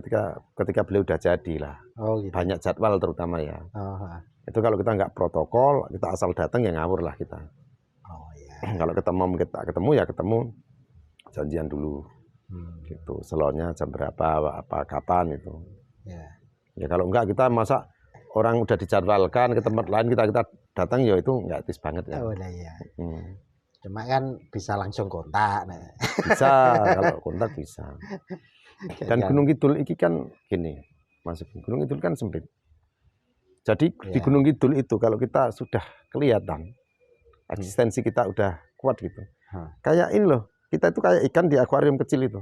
ketika beliau udah jadi lah. Oh, gitu. Banyak jadwal terutama ya. Oh, Itu kalau kita nggak protokol, kita asal datang ya ngawur lah kita. oh ya. Kalau kita ketemu ya ketemu, janjian dulu. Gitu, slotnya jam berapa, apa kapan itu. Ya kalau enggak kita masa orang udah dijadwalkan ke tempat lain kita datang ya itu nggak etis banget ya. Oh iya. Cuma kan bisa langsung kontak. Nah. Bisa, kalau kontak bisa. Dan Gunung Kidul ini kan gini, masuk Gunung Kidul kan sempit. Jadi di Gunung Kidul itu kalau kita sudah kelihatan, eksistensi kita udah kuat gitu. Kayak ini loh, kita itu kayak ikan di akuarium kecil itu.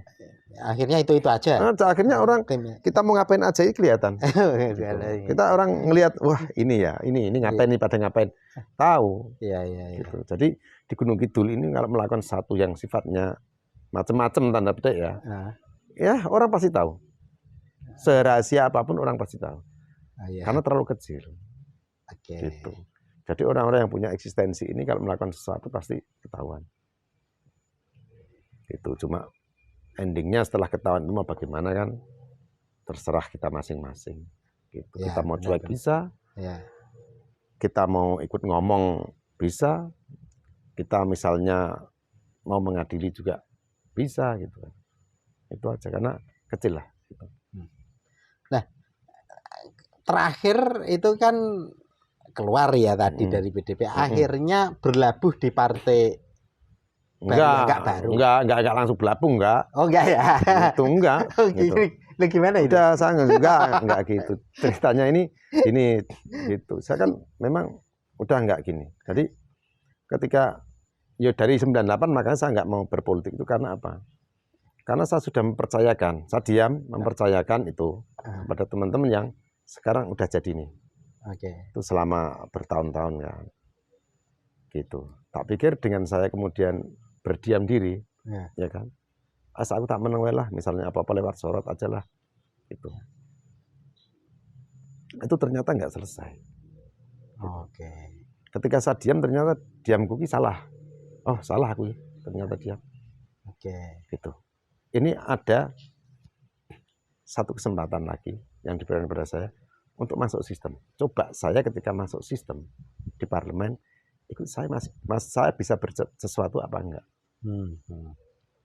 Akhirnya itu aja. Akhirnya orang kita mau ngapain aja ini kelihatan. Gitu. Kita orang ngelihat, wah ini ya, ini ngapain nih, pada ngapain. Tahu. Iya. Gitu. Jadi di Gunung Kidul ini kalau melakukan satu yang sifatnya macam-macam tanda petik ya. Ya orang pasti tahu. Serahasia apapun orang pasti tahu. Karena terlalu kecil. Gitu. Jadi orang-orang yang punya eksistensi ini kalau melakukan sesuatu pasti ketahuan. Itu cuma endingnya setelah ketahuan itu mau bagaimana kan terserah kita masing-masing. Gitu. Kita mau cuek bisa, kita mau ikut ngomong bisa, kita misalnya mau mengadili juga bisa gitu. Itu aja karena kecil lah. Gitu. Nah, terakhir itu kan keluar ya tadi dari PDP, akhirnya berlabuh di partai. Enggak langsung berlabuh, enggak. Oh enggak ya? Itu enggak. Gitu. Gimana itu? Udah saya enggak gitu. Ceritanya ini gitu. Saya kan memang udah enggak gini. Jadi ketika ya dari 98 makanya saya enggak mau berpolitik itu karena apa? Karena saya sudah mempercayakan, saya diam mempercayakan itu kepada teman-teman yang sekarang udah jadi nih. Itu selama bertahun-tahun kan. Gitu. Tak pikir dengan saya kemudian berdiam diri, ya kan? Asal aku tak menang lah, misalnya apa-apa lewat sorot aja lah, gitu. Itu ternyata nggak selesai. Ketika saya diam, ternyata diamku ini salah. Oh salah aku, ternyata diam. Gitu. Ini ada satu kesempatan lagi yang diberikan kepada saya untuk masuk sistem. Coba saya ketika masuk sistem di parlemen, ikut saya saya bisa sesuatu apa enggak?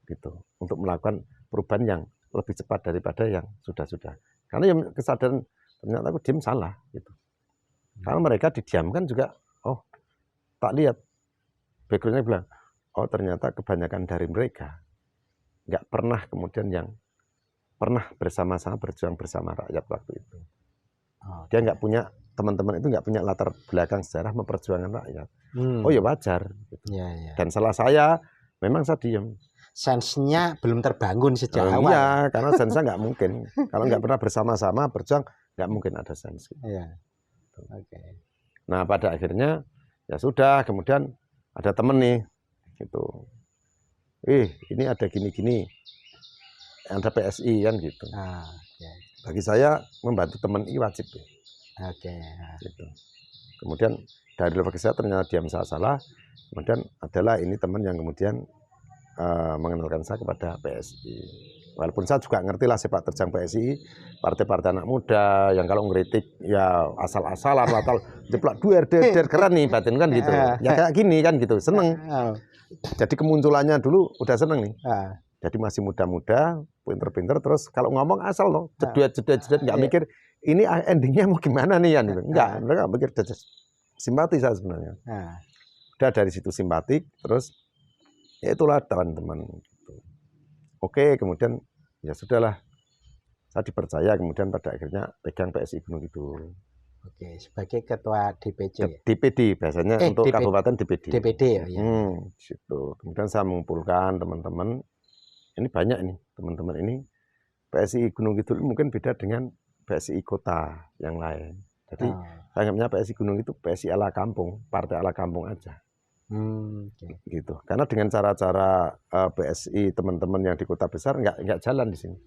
Gitu. Untuk melakukan perubahan yang lebih cepat daripada yang sudah-sudah. Karena yang kesadaran ternyata aku diam salah gitu. Karena mereka didiamkan juga, oh tak lihat backgroundnya bilang, oh ternyata kebanyakan dari mereka nggak pernah kemudian yang pernah bersama-sama berjuang bersama rakyat waktu itu. Dia nggak punya, teman-teman itu nggak punya latar belakang sejarah memperjuangkan rakyat. Oh ya wajar. Gitu. Dan salah saya, memang saya diam. Sensenya belum terbangun sejak awal. Iya, karena sensenya nggak mungkin. Kalau nggak pernah bersama-sama berjuang, nggak mungkin ada sens. Nah pada akhirnya ya sudah, kemudian ada temen nih, gitu. Ini ada gini-gini, ada PSI kan gitu. Bagi saya membantu teman ini wajib. Gitu. Kemudian dari bagi saya ternyata diam saya salah. Kemudian adalah ini teman yang kemudian mengenalkan saya kepada PSI. Walaupun saya juga ngerti lah sepak terjang PSI, partai-partai anak muda yang kalau ngeritik ya asal-asalan, asal jeplak duer keren nih batin kan gitu. Ya kayak gini kan gitu, seneng. Jadi kemunculannya dulu udah seneng nih. Jadi masih muda-muda, pinter-pinter, terus kalau ngomong asal loh, jedet nggak mikir ini endingnya mau gimana nih ya? Enggak, mereka mikir simpati saya sebenarnya. Udah dari situ simpatik, terus ya itulah teman-teman. Oke, kemudian ya sudahlah, saya dipercaya, kemudian pada akhirnya pegang PSI Gunung Kidul. Oke, sebagai ketua DPC. DPD biasanya untuk DPD. kabupaten DPD. DPD ya. Situ. Kemudian saya mengumpulkan teman-teman. Ini banyak nih teman-teman ini. PSI Gunung Kidul mungkin beda dengan PSI kota yang lain. Jadi saya anggapnya PSI Gunung itu PSI ala kampung, partai ala kampung aja. Gitu. Karena dengan cara-cara PSI teman-teman yang di kota besar nggak jalan di sini.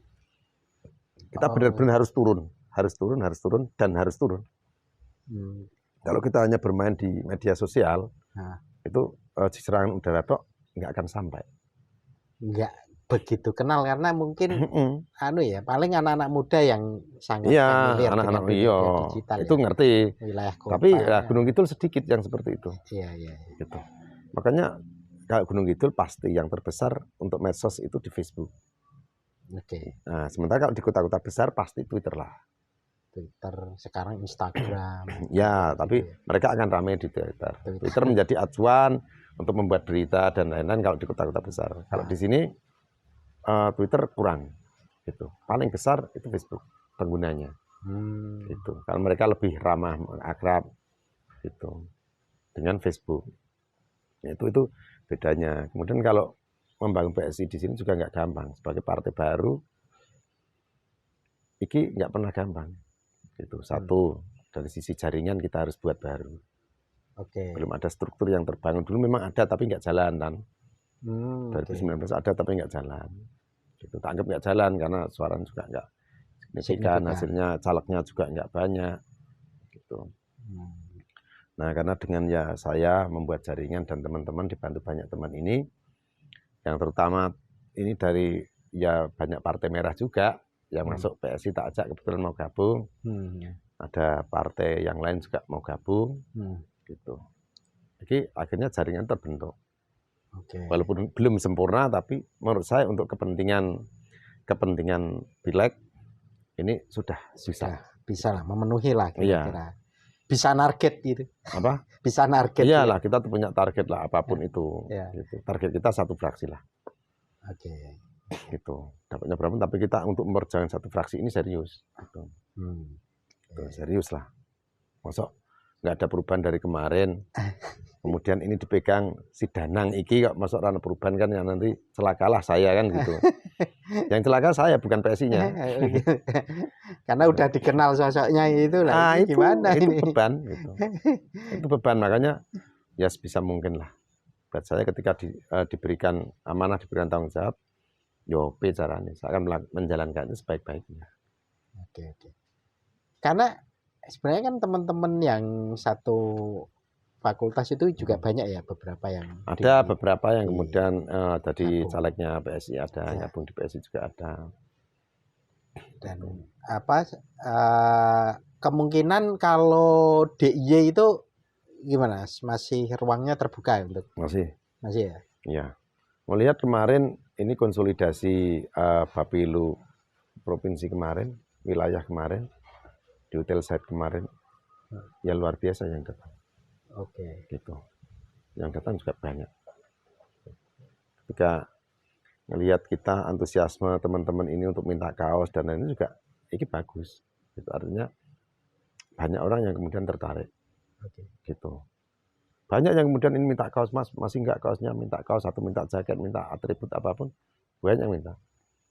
Kita benar-benar harus turun, dan harus turun. Kalau kita hanya bermain di media sosial, itu serangan udara tok nggak akan sampai. Nggak begitu kenal karena mungkin paling anak-anak muda yang sangat familiar anak-anak digital itu ngerti wilayah kota. Tapi ya, Gunung Kidul sedikit yang seperti itu. Iya. Gitu. Makanya kalau Gunung Kidul pasti yang terbesar untuk medsos itu di Facebook. Oke. Nah, sementara kalau di kota-kota besar pasti Twitter lah. Twitter, sekarang Instagram. Ya, tapi mereka akan ramai di Twitter. Twitter menjadi acuan untuk membuat berita dan lain-lain kalau di kota-kota besar. Kalau di sini Twitter kurang, gitu. Paling besar itu Facebook penggunanya, gitu. Kalau mereka lebih ramah, akrab, gitu, dengan Facebook. Itu bedanya. Kemudian kalau membangun PSI di sini juga nggak gampang. Sebagai partai baru, iki nggak pernah gampang. Gitu. Satu, dari sisi jaringan kita harus buat baru. Belum ada struktur yang terbangun. Dulu memang ada tapi nggak jalan kan. 2019 ada tapi nggak jalan. Gitu. Tak anggap nggak jalan karena suaranya juga nggak signifikan, hasilnya calegnya juga nggak banyak. Gitu. Nah, karena dengan ya saya membuat jaringan dan teman-teman dibantu banyak teman ini, yang terutama ini dari ya banyak partai merah juga yang masuk PSI tak ajak kebetulan mau gabung. Ada partai yang lain juga mau gabung. Gitu. Jadi akhirnya jaringan terbentuk. Walaupun belum sempurna, tapi menurut saya untuk kepentingan pileg ini sudah bisa lah, memenuhi lah kira-kira. Bisa target gitu. Apa? Bisa target. Iyalah, kita punya target lah apapun itu. Gitu. Target kita satu fraksi lah. Gitu. Dapatnya berapa? Tapi kita untuk memperjuangkan satu fraksi ini serius. Gitu. Serius lah. Masuk nggak ada perubahan dari kemarin. Kemudian ini dipegang si Danang iki kok masuk ranah perubahan kan yang nanti celakalah saya kan gitu. Yang celaka saya bukan PSI-nya. Karena udah dikenal sosoknya itu lah. Gimana itu ini? Beban gitu. Itu beban, makanya ya sebisa mungkin lah. Buat saya ketika diberikan amanah, diberikan tanggung jawab, yo caranya saya akan menjalankannya sebaik-baiknya. Oke. Karena sebenarnya kan teman-teman yang satu fakultas itu juga banyak ya, beberapa yang ada beberapa yang kemudian jadi calegnya PSI ada, gabung di PSI juga ada. Dan kemungkinan kalau DIY itu gimana? Masih ruangnya terbuka untuk? Masih ya? Iya. Melihat kemarin ini konsolidasi Bapilu provinsi kemarin, wilayah kemarin, di Hotel Side kemarin, ya luar biasa yang datang. Gitu. Yang datang juga banyak. Ketika melihat kita antusiasme teman-teman ini untuk minta kaos dan lain-lain juga, ini bagus. Itu artinya banyak orang yang kemudian tertarik. Gitu. Banyak yang kemudian ini minta kaos, Mas, masih enggak kaosnya, minta kaos atau minta jaket, minta atribut apapun, banyak yang minta.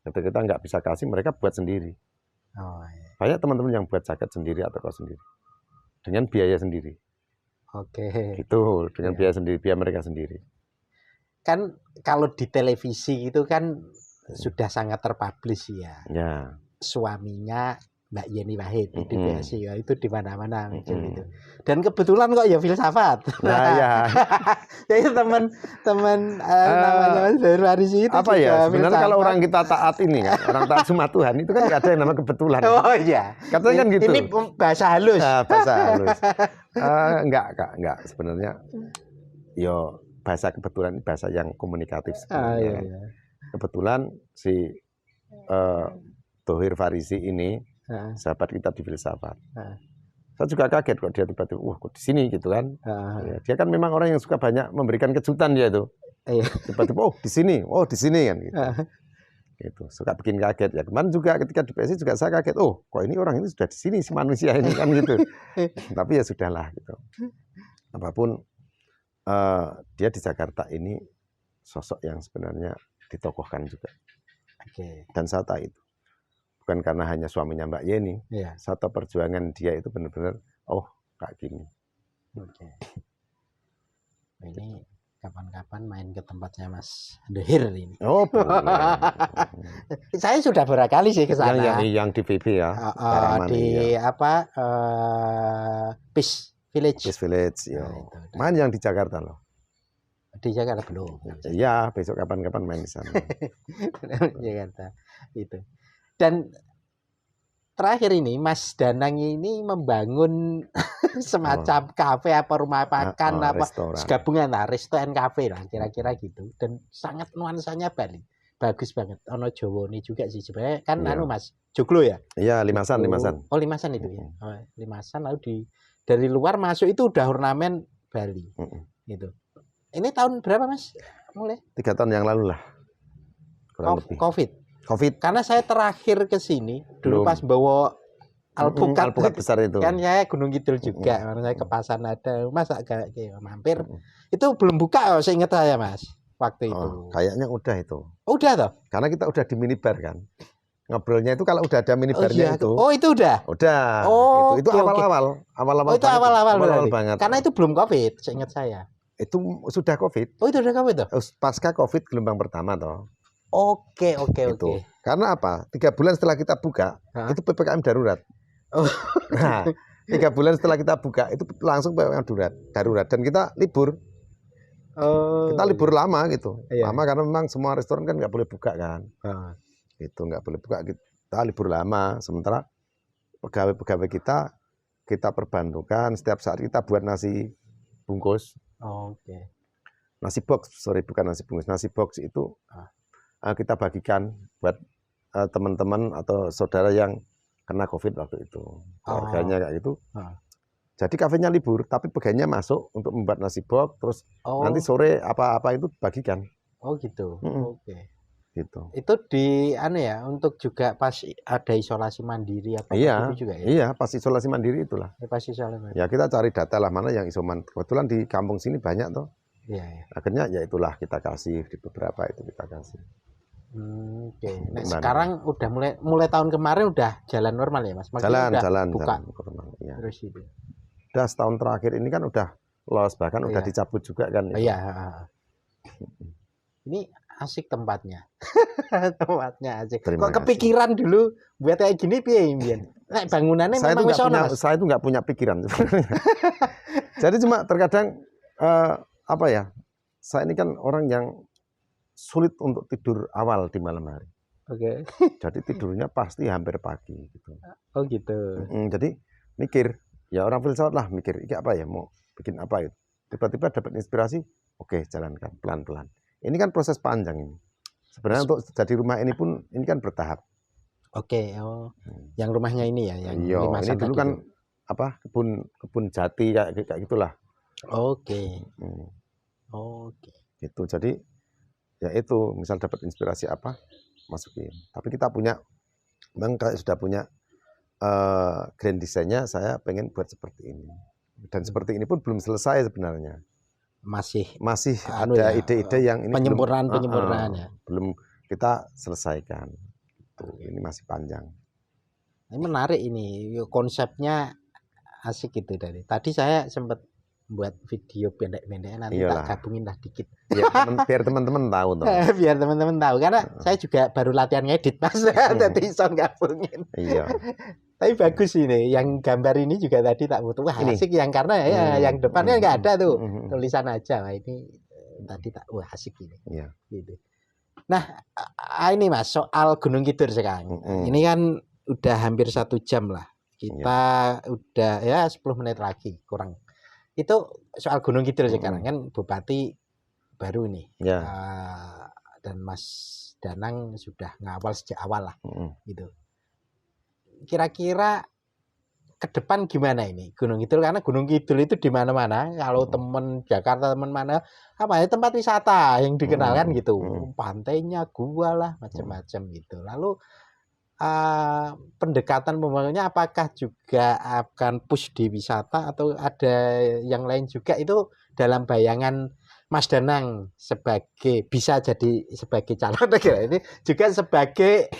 Ketika kita nggak bisa kasih, mereka buat sendiri. Banyak teman-teman yang buat jaket sendiri atau kaos sendiri dengan biaya sendiri. Gitu, dengan biaya sendiri, biaya mereka sendiri. Kan kalau di televisi itu kan sudah sangat terpublish ya. Suaminya Mbak Yeni Wahid di PSI, itu di mana-mana muncul itu. Dan kebetulan kok ya filsafat. Jadi teman-teman namanya Mas Faris itu apa ya? Sebenarnya kalau orang kita taat ini kan, orang taat sama Tuhan itu kan nggak ada yang namanya kebetulan. Katanya kan gitu. Ini bahasa halus. Bahasa halus. Enggak sebenarnya. Yo bahasa kebetulan ini bahasa yang komunikatif sebenarnya. Kebetulan si Thohir Farisi ini sahabat kita di filsafat. Saya juga kaget kok dia tiba-tiba, wah kok di sini gitu kan. Dia kan memang orang yang suka banyak memberikan kejutan dia itu. Tiba-tiba, oh di sini kan gitu. Itu suka bikin kaget ya. Kemarin juga ketika di PSI juga saya kaget. Oh, kok ini orang ini sudah di sini si manusia ini kan gitu. Tapi ya sudahlah gitu. Apapun dia di Jakarta ini sosok yang sebenarnya ditokohkan juga. Oke. Dan saya tahu itu. Bukan karena hanya suaminya Mbak Yeni. Iya. Saya tahu perjuangan dia itu benar-benar oh kayak gini. Oke. Ini kapan-kapan main ke tempatnya Mas Dehir ini. Oh, boleh. Saya sudah berkali sih ke sana. Yang di VB ya. Di ya. apa Peace Village. Peace Village, ya. Itu. Main yang di Jakarta loh. Di Jakarta belum. Iya, besok kapan-kapan main di sana. Jakarta itu. Dan terakhir ini Mas Danang ini membangun semacam kafe apa rumah makan apa restoran. Gabungan lah, restoran kafe lah kira-kira gitu. Dan sangat nuansanya Bali. Bagus banget. Ono Jawa ini juga sih sebenarnya kan Iya. Mas Joglo ya? Iya, Limasan. Oh, Limasan itu ya. Oh, Limasan lalu dari luar masuk itu udah ornamen Bali. Gitu. Ini tahun berapa Mas? Mulai? 3 tahun yang lalu lah. Kurang lebih. COVID. Karena saya terakhir ke sini dulu pas bawa alpukat besar itu. Kan saya Gunung Kidul juga. Karena saya ke Pasan ada. Masa kayak mampir. Itu belum buka oh, seingat saya Mas. Waktu itu. Kayaknya udah itu. Udah toh? Karena kita udah di minibar kan. Ngobrolnya itu kalau udah ada minibarnya itu. Oh, itu udah. Udah. Oh, itu awal-awal. Oh, itu awal-awal banget. Karena itu belum COVID, seingat saya. Itu sudah COVID. Oh, itu udah COVID toh? Pasca COVID gelombang pertama toh. Oke. Karena apa? 3 bulan setelah kita buka, itu PPKM darurat. Oh. Nah, 3 bulan setelah kita buka, itu langsung PPKM darurat. Dan kita libur. Kita libur lama gitu. Iya. Lama karena memang semua restoran kan nggak boleh buka kan. Itu nggak boleh buka. Kita libur lama. Sementara pegawai-pegawai kita perbantukan. Setiap saat kita buat nasi bungkus. Oke. Nasi box, bukan nasi bungkus. Nasi box itu kita bagikan buat teman-teman atau saudara yang kena COVID waktu itu. Keluarganya kayak gitu. Jadi kafenya libur, tapi pegawainya masuk untuk membuat nasi box, terus nanti sore apa-apa itu bagikan. Oh gitu. Oke. Gitu. Itu di untuk juga pas ada isolasi mandiri apa gitu juga ya? Iya, pas isolasi mandiri itulah. Pas isolasi mandiri. Ya kita cari data lah mana yang isoman. Kebetulan di kampung sini banyak toh. Iya. Akhirnya ya itulah kita kasih di beberapa itu kita kasih. Oke. Nah, sekarang udah mulai tahun kemarin udah jalan normal ya Mas? Maksudnya jalan normal. Ya. Terus itu. Udah setahun terakhir ini kan udah lolos bahkan udah dicabut juga kan. Iya. Ini asik tempatnya. Tempatnya asik. Kok kepikiran dulu buat kayak gini piye Mbien? Nek bangunannya memang wis ono. Saya itu nggak punya pikiran sebenarnya. Jadi cuma terkadang saya ini kan orang yang sulit untuk tidur awal di malam hari. Oke. Jadi tidurnya pasti hampir pagi gitu. Oh gitu. Jadi mikir, ya orang filsafat lah mikir, ini apa ya mau bikin apa itu. Tiba-tiba dapat inspirasi, oke jalankan pelan-pelan. Ini kan proses panjang ini. Sebenarnya untuk jadi rumah ini pun ini kan bertahap. Oke, yang rumahnya ini ya, yang ini dulu kan kebun jati kayak gitulah. Oke. Gitu. Jadi ya itu misal dapat inspirasi apa masukin. Tapi kita memang sudah punya grand design-nya, saya pengen buat seperti ini. Dan seperti ini pun belum selesai sebenarnya. Masih ada ide-ide yang ini penyempurnaan ya. Belum kita selesaikan. Ini masih panjang. Ini menarik ini konsepnya asik gitu tadi saya sempat buat video pendek-pendek nanti tak gabungin lah dikit. Biar teman-teman tahu toh. Biar teman-teman tahu karena saya juga baru latihan ngedit Mas. Jadi iso gabungin. Iya. Tapi bagus ini, yang gambar ini juga tadi tak butuh. Wah, asik yang karena yang depannya nggak ada tuh. Tulisan aja. Wah, ini tadi asik ini. Iya. Gitu. Nah, ini Mas soal Gunung Kidul sekarang. Ini kan udah hampir 1 jam lah. Kita udah 10 menit lagi kurang. Itu soal Gunung Kidul sekarang kan Bupati baru nih. Dan Mas Danang sudah ngawal sejak awal lah gitu. Kira-kira ke depan gimana ini Gunung Kidul, karena Gunung Kidul itu di mana-mana. Kalau temen Jakarta, temen mana, apa ya, tempat wisata yang dikenalkan gitu, pantainya, gua lah, macam-macam gitu. Lalu pendekatan pembangunannya apakah juga akan push di wisata atau ada yang lain juga, itu dalam bayangan Mas Danang sebagai, bisa jadi sebagai calon ini juga sebagai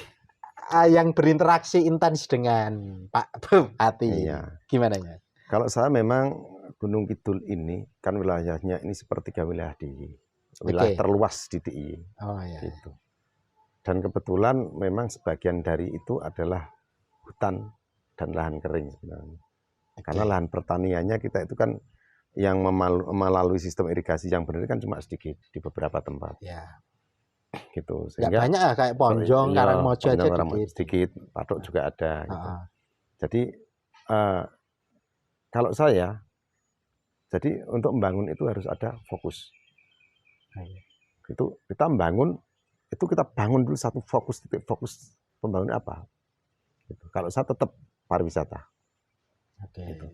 yang berinteraksi intens dengan Pak Bupati. Iya. Gimana ya? Kalau saya memang Gunung Kidul ini kan wilayahnya ini sepertiga wilayah DIY, wilayah terluas di DIY. Oh ya. Gitu. Dan kebetulan memang sebagian dari itu adalah hutan dan lahan kering sebenarnya. Karena lahan pertaniannya kita itu kan yang melalui sistem irigasi yang benar kan cuma sedikit di beberapa tempat. Ya. Gitu. Sehingga banyak lah, kayak Ponjong, Karangmojo aja sedikit, Patok juga ada. Gitu. Jadi kalau saya, jadi untuk membangun itu harus ada fokus. Itu kita membangun, itu kita bangun dulu satu fokus, titik fokus pembangunan apa. Gitu. Kalau saya tetap pariwisata. Gitu.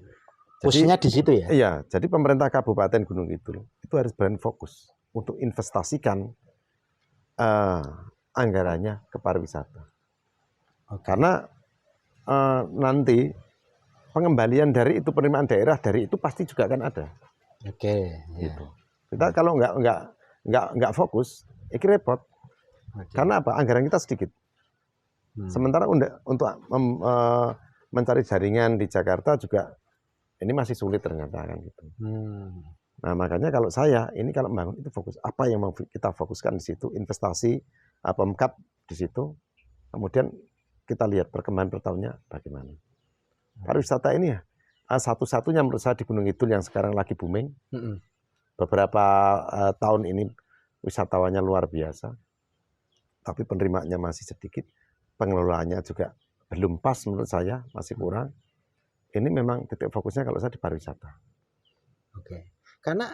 Pusnya di situ ya? Iya, jadi pemerintah Kabupaten Gunung Kidul itu harus berani fokus untuk investasikan anggarannya ke pariwisata. Karena nanti pengembalian dari itu, penerimaan daerah dari itu pasti juga akan ada. Gitu. Kita kalau nggak fokus, ini repot. Karena apa? Anggaran kita sedikit. Sementara untuk mencari jaringan di Jakarta juga ini masih sulit ternyata kan gitu. Nah makanya kalau saya ini kalau membangun itu fokus apa yang mau kita fokuskan di situ, investasi Pemkab di situ, kemudian kita lihat perkembangan per tahunnya bagaimana. Pariwisata ini ya satu-satunya menurut saya di Gunung Kidul yang sekarang lagi booming. Beberapa tahun ini wisatawannya luar biasa, tapi penerimaannya masih sedikit, pengelolaannya juga belum pas menurut saya, masih kurang. Ini memang titik fokusnya kalau saya di pariwisata. Karena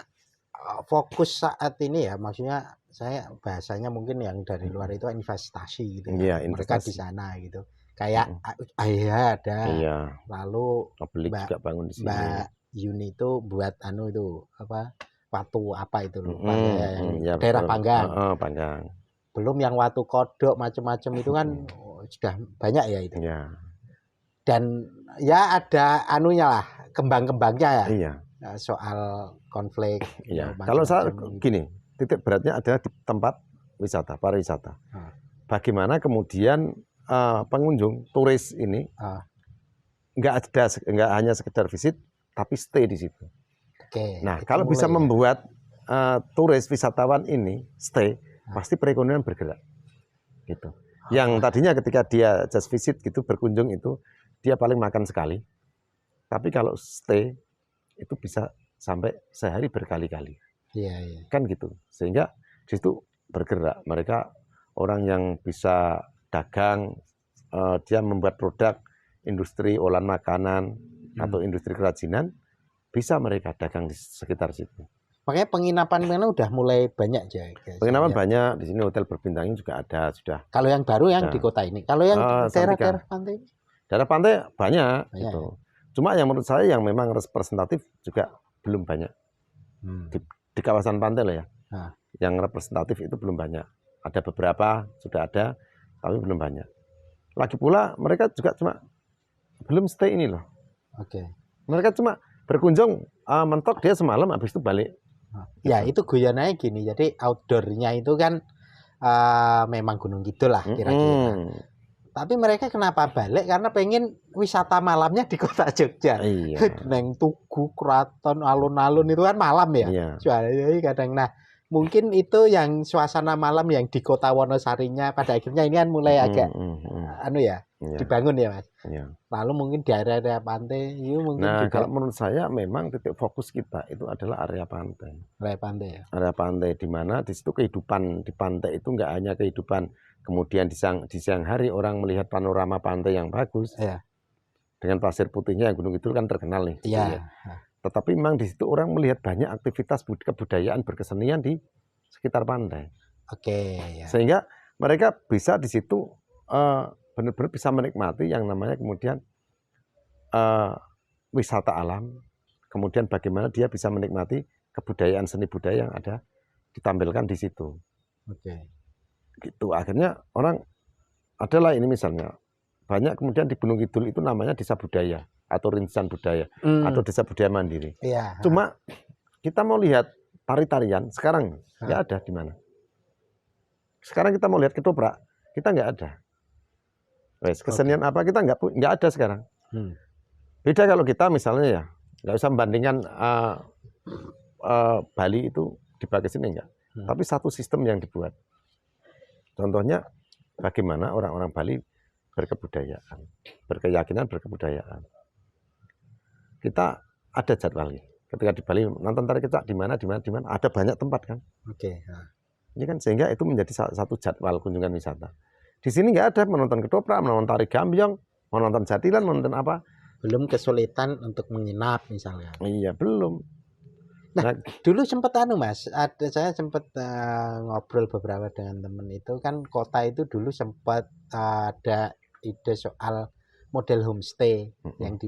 fokus saat ini ya, maksudnya saya bahasanya mungkin yang dari luar itu investasi gitu ya. Mereka di sana gitu. Kayak ayah ada. Iya. Lalu Mbak juga bangun di sini. Mbak Yuni itu buat itu apa? Watu apa itu loh, daerah Panggang. Panggang. Belum yang Watu Kodok macam-macam itu kan sudah banyak ya itu. Iya. Dan ya ada anunya lah, kembang-kembangnya ya. Iya. Soal konflik. Iya. Kalau saya gini, titik beratnya adalah di tempat wisata, pariwisata. Bagaimana kemudian pengunjung, turis ini nggak hanya sekedar visit, tapi stay di situ. Nah, kalau bisa membuat turis wisatawan ini stay, pasti perekonomian bergerak. Gitu. Yang tadinya ketika dia just visit gitu, berkunjung itu, dia paling makan sekali. Tapi kalau stay itu bisa sampai sehari berkali-kali. Iya. Kan gitu. Sehingga di situ bergerak. Mereka orang yang bisa dagang, dia membuat produk industri olahan makanan atau industri kerajinan, bisa mereka dagang di sekitar situ. Makanya penginapan udah mulai banyak aja. Penginapan banyak, di sini hotel berbintang juga ada sudah. Kalau yang baru yang di kota ini, kalau yang daerah-daerah pantai? Daerah pantai banyak gitu. Cuma yang menurut saya yang memang representatif juga belum banyak. Di kawasan pantai loh ya. Yang representatif itu belum banyak. Ada beberapa sudah ada, tapi belum banyak. Lagi pula mereka juga cuma belum stay ini loh. Mereka cuma berkunjung, mentok dia semalam, habis itu balik. Ya itu guyonanya gini, jadi outdoornya itu kan memang Gunung Kidul lah kira-kira. Tapi mereka kenapa balik? Karena pengen wisata malamnya di kota Jogja. Neng Tugu, Keraton, alun-alun itu kan malam ya. Jadi kadang, nah mungkin itu yang suasana malam yang di kota Wonosarinya pada akhirnya ini kan mulai agak dibangun ya Mas. Lalu mungkin di area pantai itu mungkin juga. Kalau menurut saya memang titik fokus kita itu adalah area pantai. Area pantai ya. Area pantai di mana di situ kehidupan di pantai itu enggak hanya kehidupan kemudian di siang hari orang melihat panorama pantai yang bagus. Dengan pasir putihnya Gunung Kidul kan terkenal nih. Tetapi memang di situ orang melihat banyak aktivitas kebudayaan berkesenian di sekitar pantai. Sehingga mereka bisa di situ benar-benar bisa menikmati yang namanya kemudian wisata alam, kemudian bagaimana dia bisa menikmati kebudayaan seni budaya yang ada ditampilkan di situ. Oke. Gitu. Akhirnya orang adalah ini misalnya banyak kemudian di Gunung Kidul itu namanya desa budaya atau rintisan budaya atau desa budaya mandiri. Iya. Cuma kita mau lihat tari-tarian sekarang nggak ada di mana. Sekarang kita mau lihat ketoprak, kita nggak ada. Wes, kesenian apa kita nggak ada sekarang. Beda kalau kita misalnya ya nggak usah membandingkan Bali itu dipakai sini enggak. Tapi satu sistem yang dibuat. Contohnya bagaimana orang-orang Bali berkebudayaan, berkeyakinan, berkebudayaan. Kita ada jadwalnya. Ketika di Bali nonton tari kecak di mana, ada banyak tempat kan. Oke. Ini kan sehingga itu menjadi satu jadwal kunjungan wisata. Di sini nggak ada menonton ketoprak, menonton tari gambyong, menonton jatilan, menonton apa. Belum kesulitan untuk menginap misalnya. Iya belum. Nah, dulu sempat Mas, saya sempat ngobrol beberapa dengan teman itu kan kota itu dulu sempat ada ide soal model homestay yang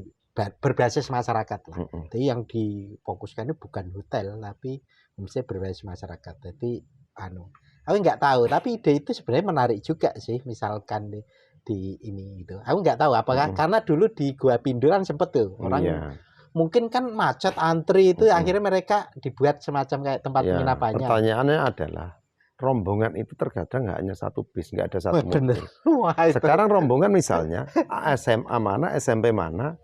berbasis masyarakat lah. Jadi yang difokuskan itu bukan hotel tapi homestay berbasis masyarakat. Jadi aku nggak tahu tapi ide itu sebenarnya menarik juga sih misalkan di ini gitu. Aku nggak tahu apakah karena dulu di Gua Pindul kan sempet tuh orang mungkin kan macet antri itu akhirnya mereka dibuat semacam kayak tempat penginapannya. Pertanyaannya adalah rombongan itu terkadang nggak hanya satu bis, nggak ada satu mobil. Wah, sekarang rombongan misalnya SMA mana, SMP mana,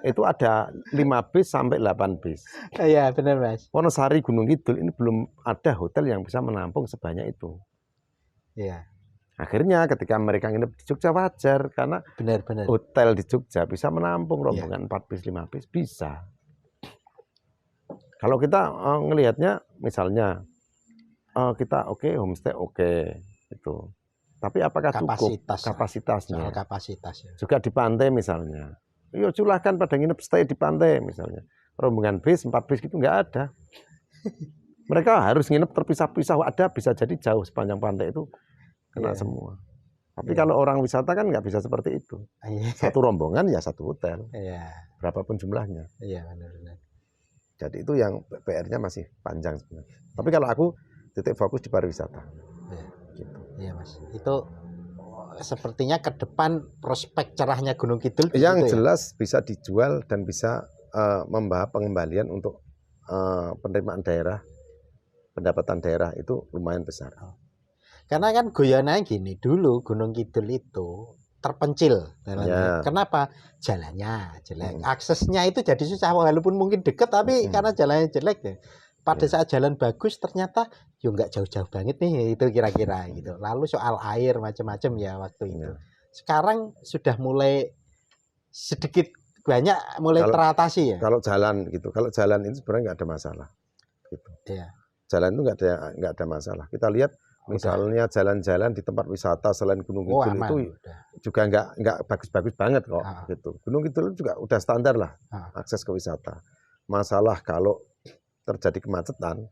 itu ada 5 bis sampai 8 bis. Iya benar Mas. Wonosari Gunung Kidul ini belum ada hotel yang bisa menampung sebanyak itu. Iya. Akhirnya ketika mereka nginep di Jogja wajar karena benar. Hotel di Jogja bisa menampung rombongan 4 bis, 5 bis bisa. Kalau kita ngelihatnya misalnya kita homestay itu. Tapi apakah cukup kapasitasnya? Kapasitas. Juga di pantai misalnya. Yo silahkan pada nginep stay di pantai misalnya. Rombongan bis 4 bis itu nggak ada. Mereka harus nginep terpisah-pisah. Ada bisa jadi jauh sepanjang pantai itu kena semua. Tapi kalau orang wisata kan nggak bisa seperti itu. Satu rombongan ya satu hotel. Berapapun jumlahnya. Iya benar. Jadi itu yang PR-nya masih panjang sebenarnya. Tapi kalau aku titik fokus di pariwisata. Gitu. Iya Mas. Itu sepertinya ke depan prospek cerahnya Gunung Kidul. Yang jelas bisa dijual dan bisa membawa pengembalian untuk penerimaan daerah, pendapatan daerah itu lumayan besar. Karena kan goyonannya gini, dulu Gunung Kidul itu terpencil. Kenapa? Jalannya jelek. Aksesnya itu jadi susah walaupun mungkin dekat tapi karena jalannya jelek ya. Pada saat jalan bagus ternyata yo nggak jauh-jauh banget nih itu kira-kira gitu. Lalu soal air macam-macam ya waktu itu. Sekarang sudah mulai sedikit banyak mulai teratasi ya. Kalau jalan gitu, kalau jalan itu sebenarnya nggak ada masalah. Gitu. Jalan itu nggak ada masalah. Kita lihat misalnya jalan-jalan di tempat wisata selain Gunung Kidul itu juga nggak bagus-bagus banget kok. Gitu. Gunung Kidul juga udah standar lah akses ke wisata. Masalah kalau terjadi kemacetan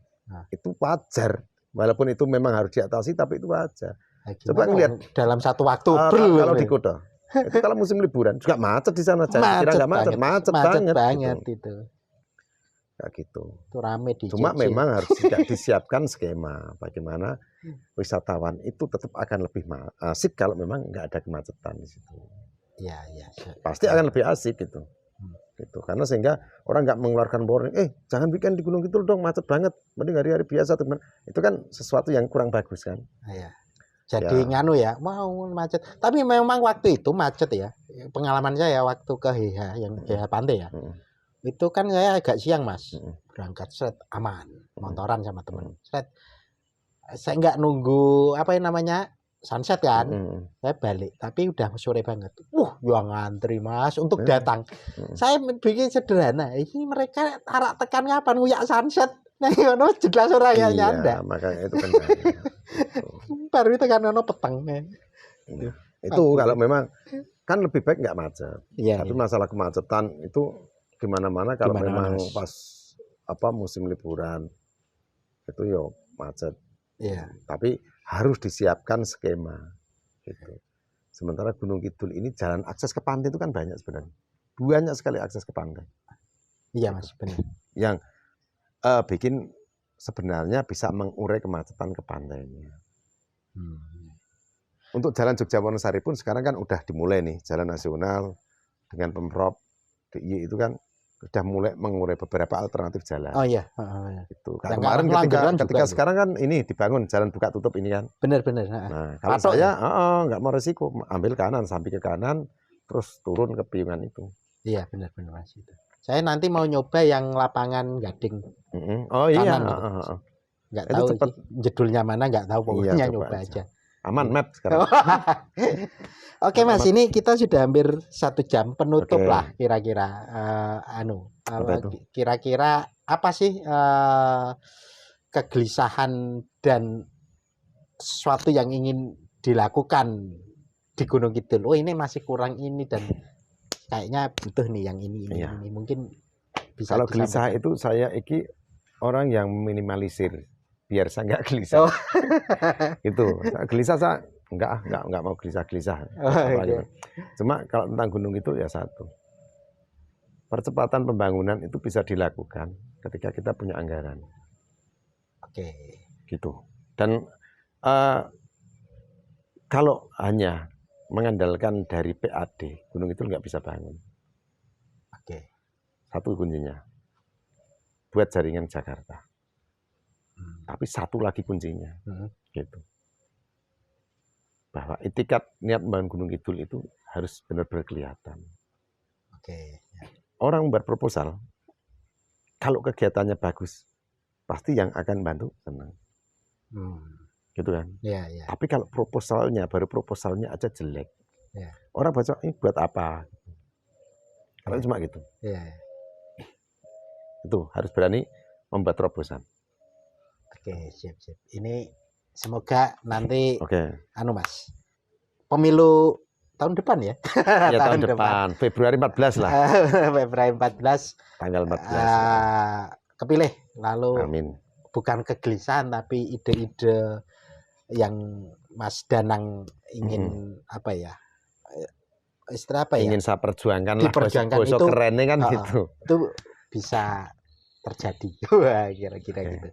itu wajar. Walaupun itu memang harus diatasi tapi itu wajar. Coba ngelihat dalam satu waktu kalau di kota itu kalau musim liburan juga macet di sana. Kira nggak macet banget itu. Kayak gitu. Itu rame di Cuma memang harus disiapkan skema bagaimana wisatawan itu tetap akan lebih asik kalau memang nggak ada kemacetan di situ. Iya. Pasti akan lebih asik gitu. Gitu. Karena sehingga orang nggak mengeluarkan warning, jangan bikin di Gunung Kidul dong macet banget. Mending hari-hari biasa teman. Itu kan sesuatu yang kurang bagus kan. Iya. Jadi nganu ya, mau macet. Tapi memang waktu itu macet ya. Pengalaman saya waktu ke HH yang HH Pantai ya. Itu kan saya agak siang Mas, berangkat aman, motoran sama teman. Saya nggak nunggu sunset kan, saya balik. Tapi udah sore banget. Yang ngantri Mas untuk datang. Saya bikin sederhana. Ini mereka arak tekan kapan nguyak sunset? Nah, ono jelas orang yang nyanda. Makanya itu kan. Baru itu kan ono petang. Itu kalau memang kan lebih baik nggak macet. Tapi masalah kemacetan itu gimana-mana kalau memang pas musim liburan itu macet. Tapi harus disiapkan skema gitu. Sementara Gunung Kidul ini jalan akses ke pantai itu kan banyak sebenarnya. banyak sekali akses ke pantai. Iya Mas, benar. Yang bikin sebenarnya bisa mengurai kemacetan ke pantainya. Untuk jalan Jogja Wonosari pun sekarang kan udah dimulai nih, jalan nasional dengan Pemprov DIY itu kan udah mulai mengurai beberapa alternatif jalan. Oh iya. Itu. Yang Kemarin Langgeran ketika juga sekarang kan ini dibangun jalan buka tutup ini kan. Benar-benar. Nah, kalau Patok saya nggak mau resiko, ambil kanan sampai ke kanan, terus turun ke piungan itu. Iya benar-benar Mas itu. Saya nanti mau nyoba yang lapangan Gading. Oh iya. Kanan gitu. Nggak tahu cepet. jedulnya mana, nggak tahu, pokoknya Iya, nyoba coba aja. Aman map sekarang. Oke Mas, ini kita sudah hampir 1 jam, penutup Oke. lah kira-kira. Kira-kira apa sih kegelisahan dan sesuatu yang ingin dilakukan di Gunung Kidul? Oh ini masih kurang ini dan kayaknya butuh nih yang ini. Iya. Ini mungkin bisa Kalau gelisah disampaikan. itu saya orang yang minimalisir biar saya nggak gelisah. Oh. Itu gelisah saya nggak mau gelisah. Okay. Cuma kalau tentang gunung itu ya satu, percepatan pembangunan itu bisa dilakukan ketika kita punya anggaran. Oke. Gitu. Dan kalau hanya mengandalkan dari PAD, gunung itu nggak bisa bangun. Oke. Satu kuncinya, buat jaringan Jakarta. Tapi satu lagi kuncinya, gitu. Bahwa itikat niat membangun Gunung Kidul itu harus benar-benar kelihatan. Oke. Orang membuat proposal, kalau kegiatannya bagus, pasti yang akan bantu senang. Gitu kan? Ya, ya. Tapi kalau baru proposalnya aja jelek, Ya. orang baca ini buat apa? Kalau cuma gitu. Ya. Itu harus berani membuat terobosan. Oke, siap. Ini semoga nanti Mas. Pemilu tahun depan ya? Ya tahun depan, Februari 14 lah. Februari 14. Tanggal 14. Kepilih. Lalu amin. Bukan kegelisahan tapi ide-ide yang Mas Danang ingin apa ya? Istilah apa ya? Ingin saya perjuangkan diperjuangkan lah, itu kerennya kan gitu. Itu bisa terjadi. Wah, kira-kira gitu.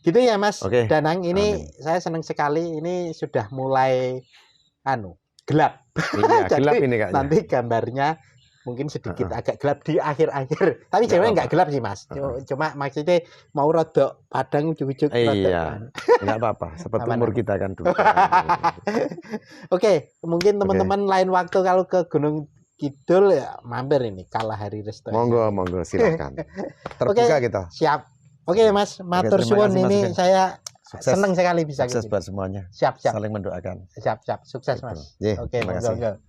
Gitu ya Mas Danang, ini saya senang sekali, ini sudah mulai gelap. Iya, gelap ini kayaknya. Nanti gambarnya mungkin sedikit agak gelap di akhir-akhir. Tapi sebenarnya nggak gelap sih Mas. Cuma maksudnya mau rodok padang ujuk-ujuk. Iya, nggak apa-apa. Seperti umur kita kan dulu. Oke, mungkin teman-teman lain waktu kalau ke Gunung Kidul ya mampir ini Kalahari Resto. Monggo silakan. Terbuka kita. Siap. Oke Mas, matur suwun ini saya senang sekali bisa sukses buat semuanya. Siap. Saling mendoakan. Siap. Sukses Mas. Oke, monggo.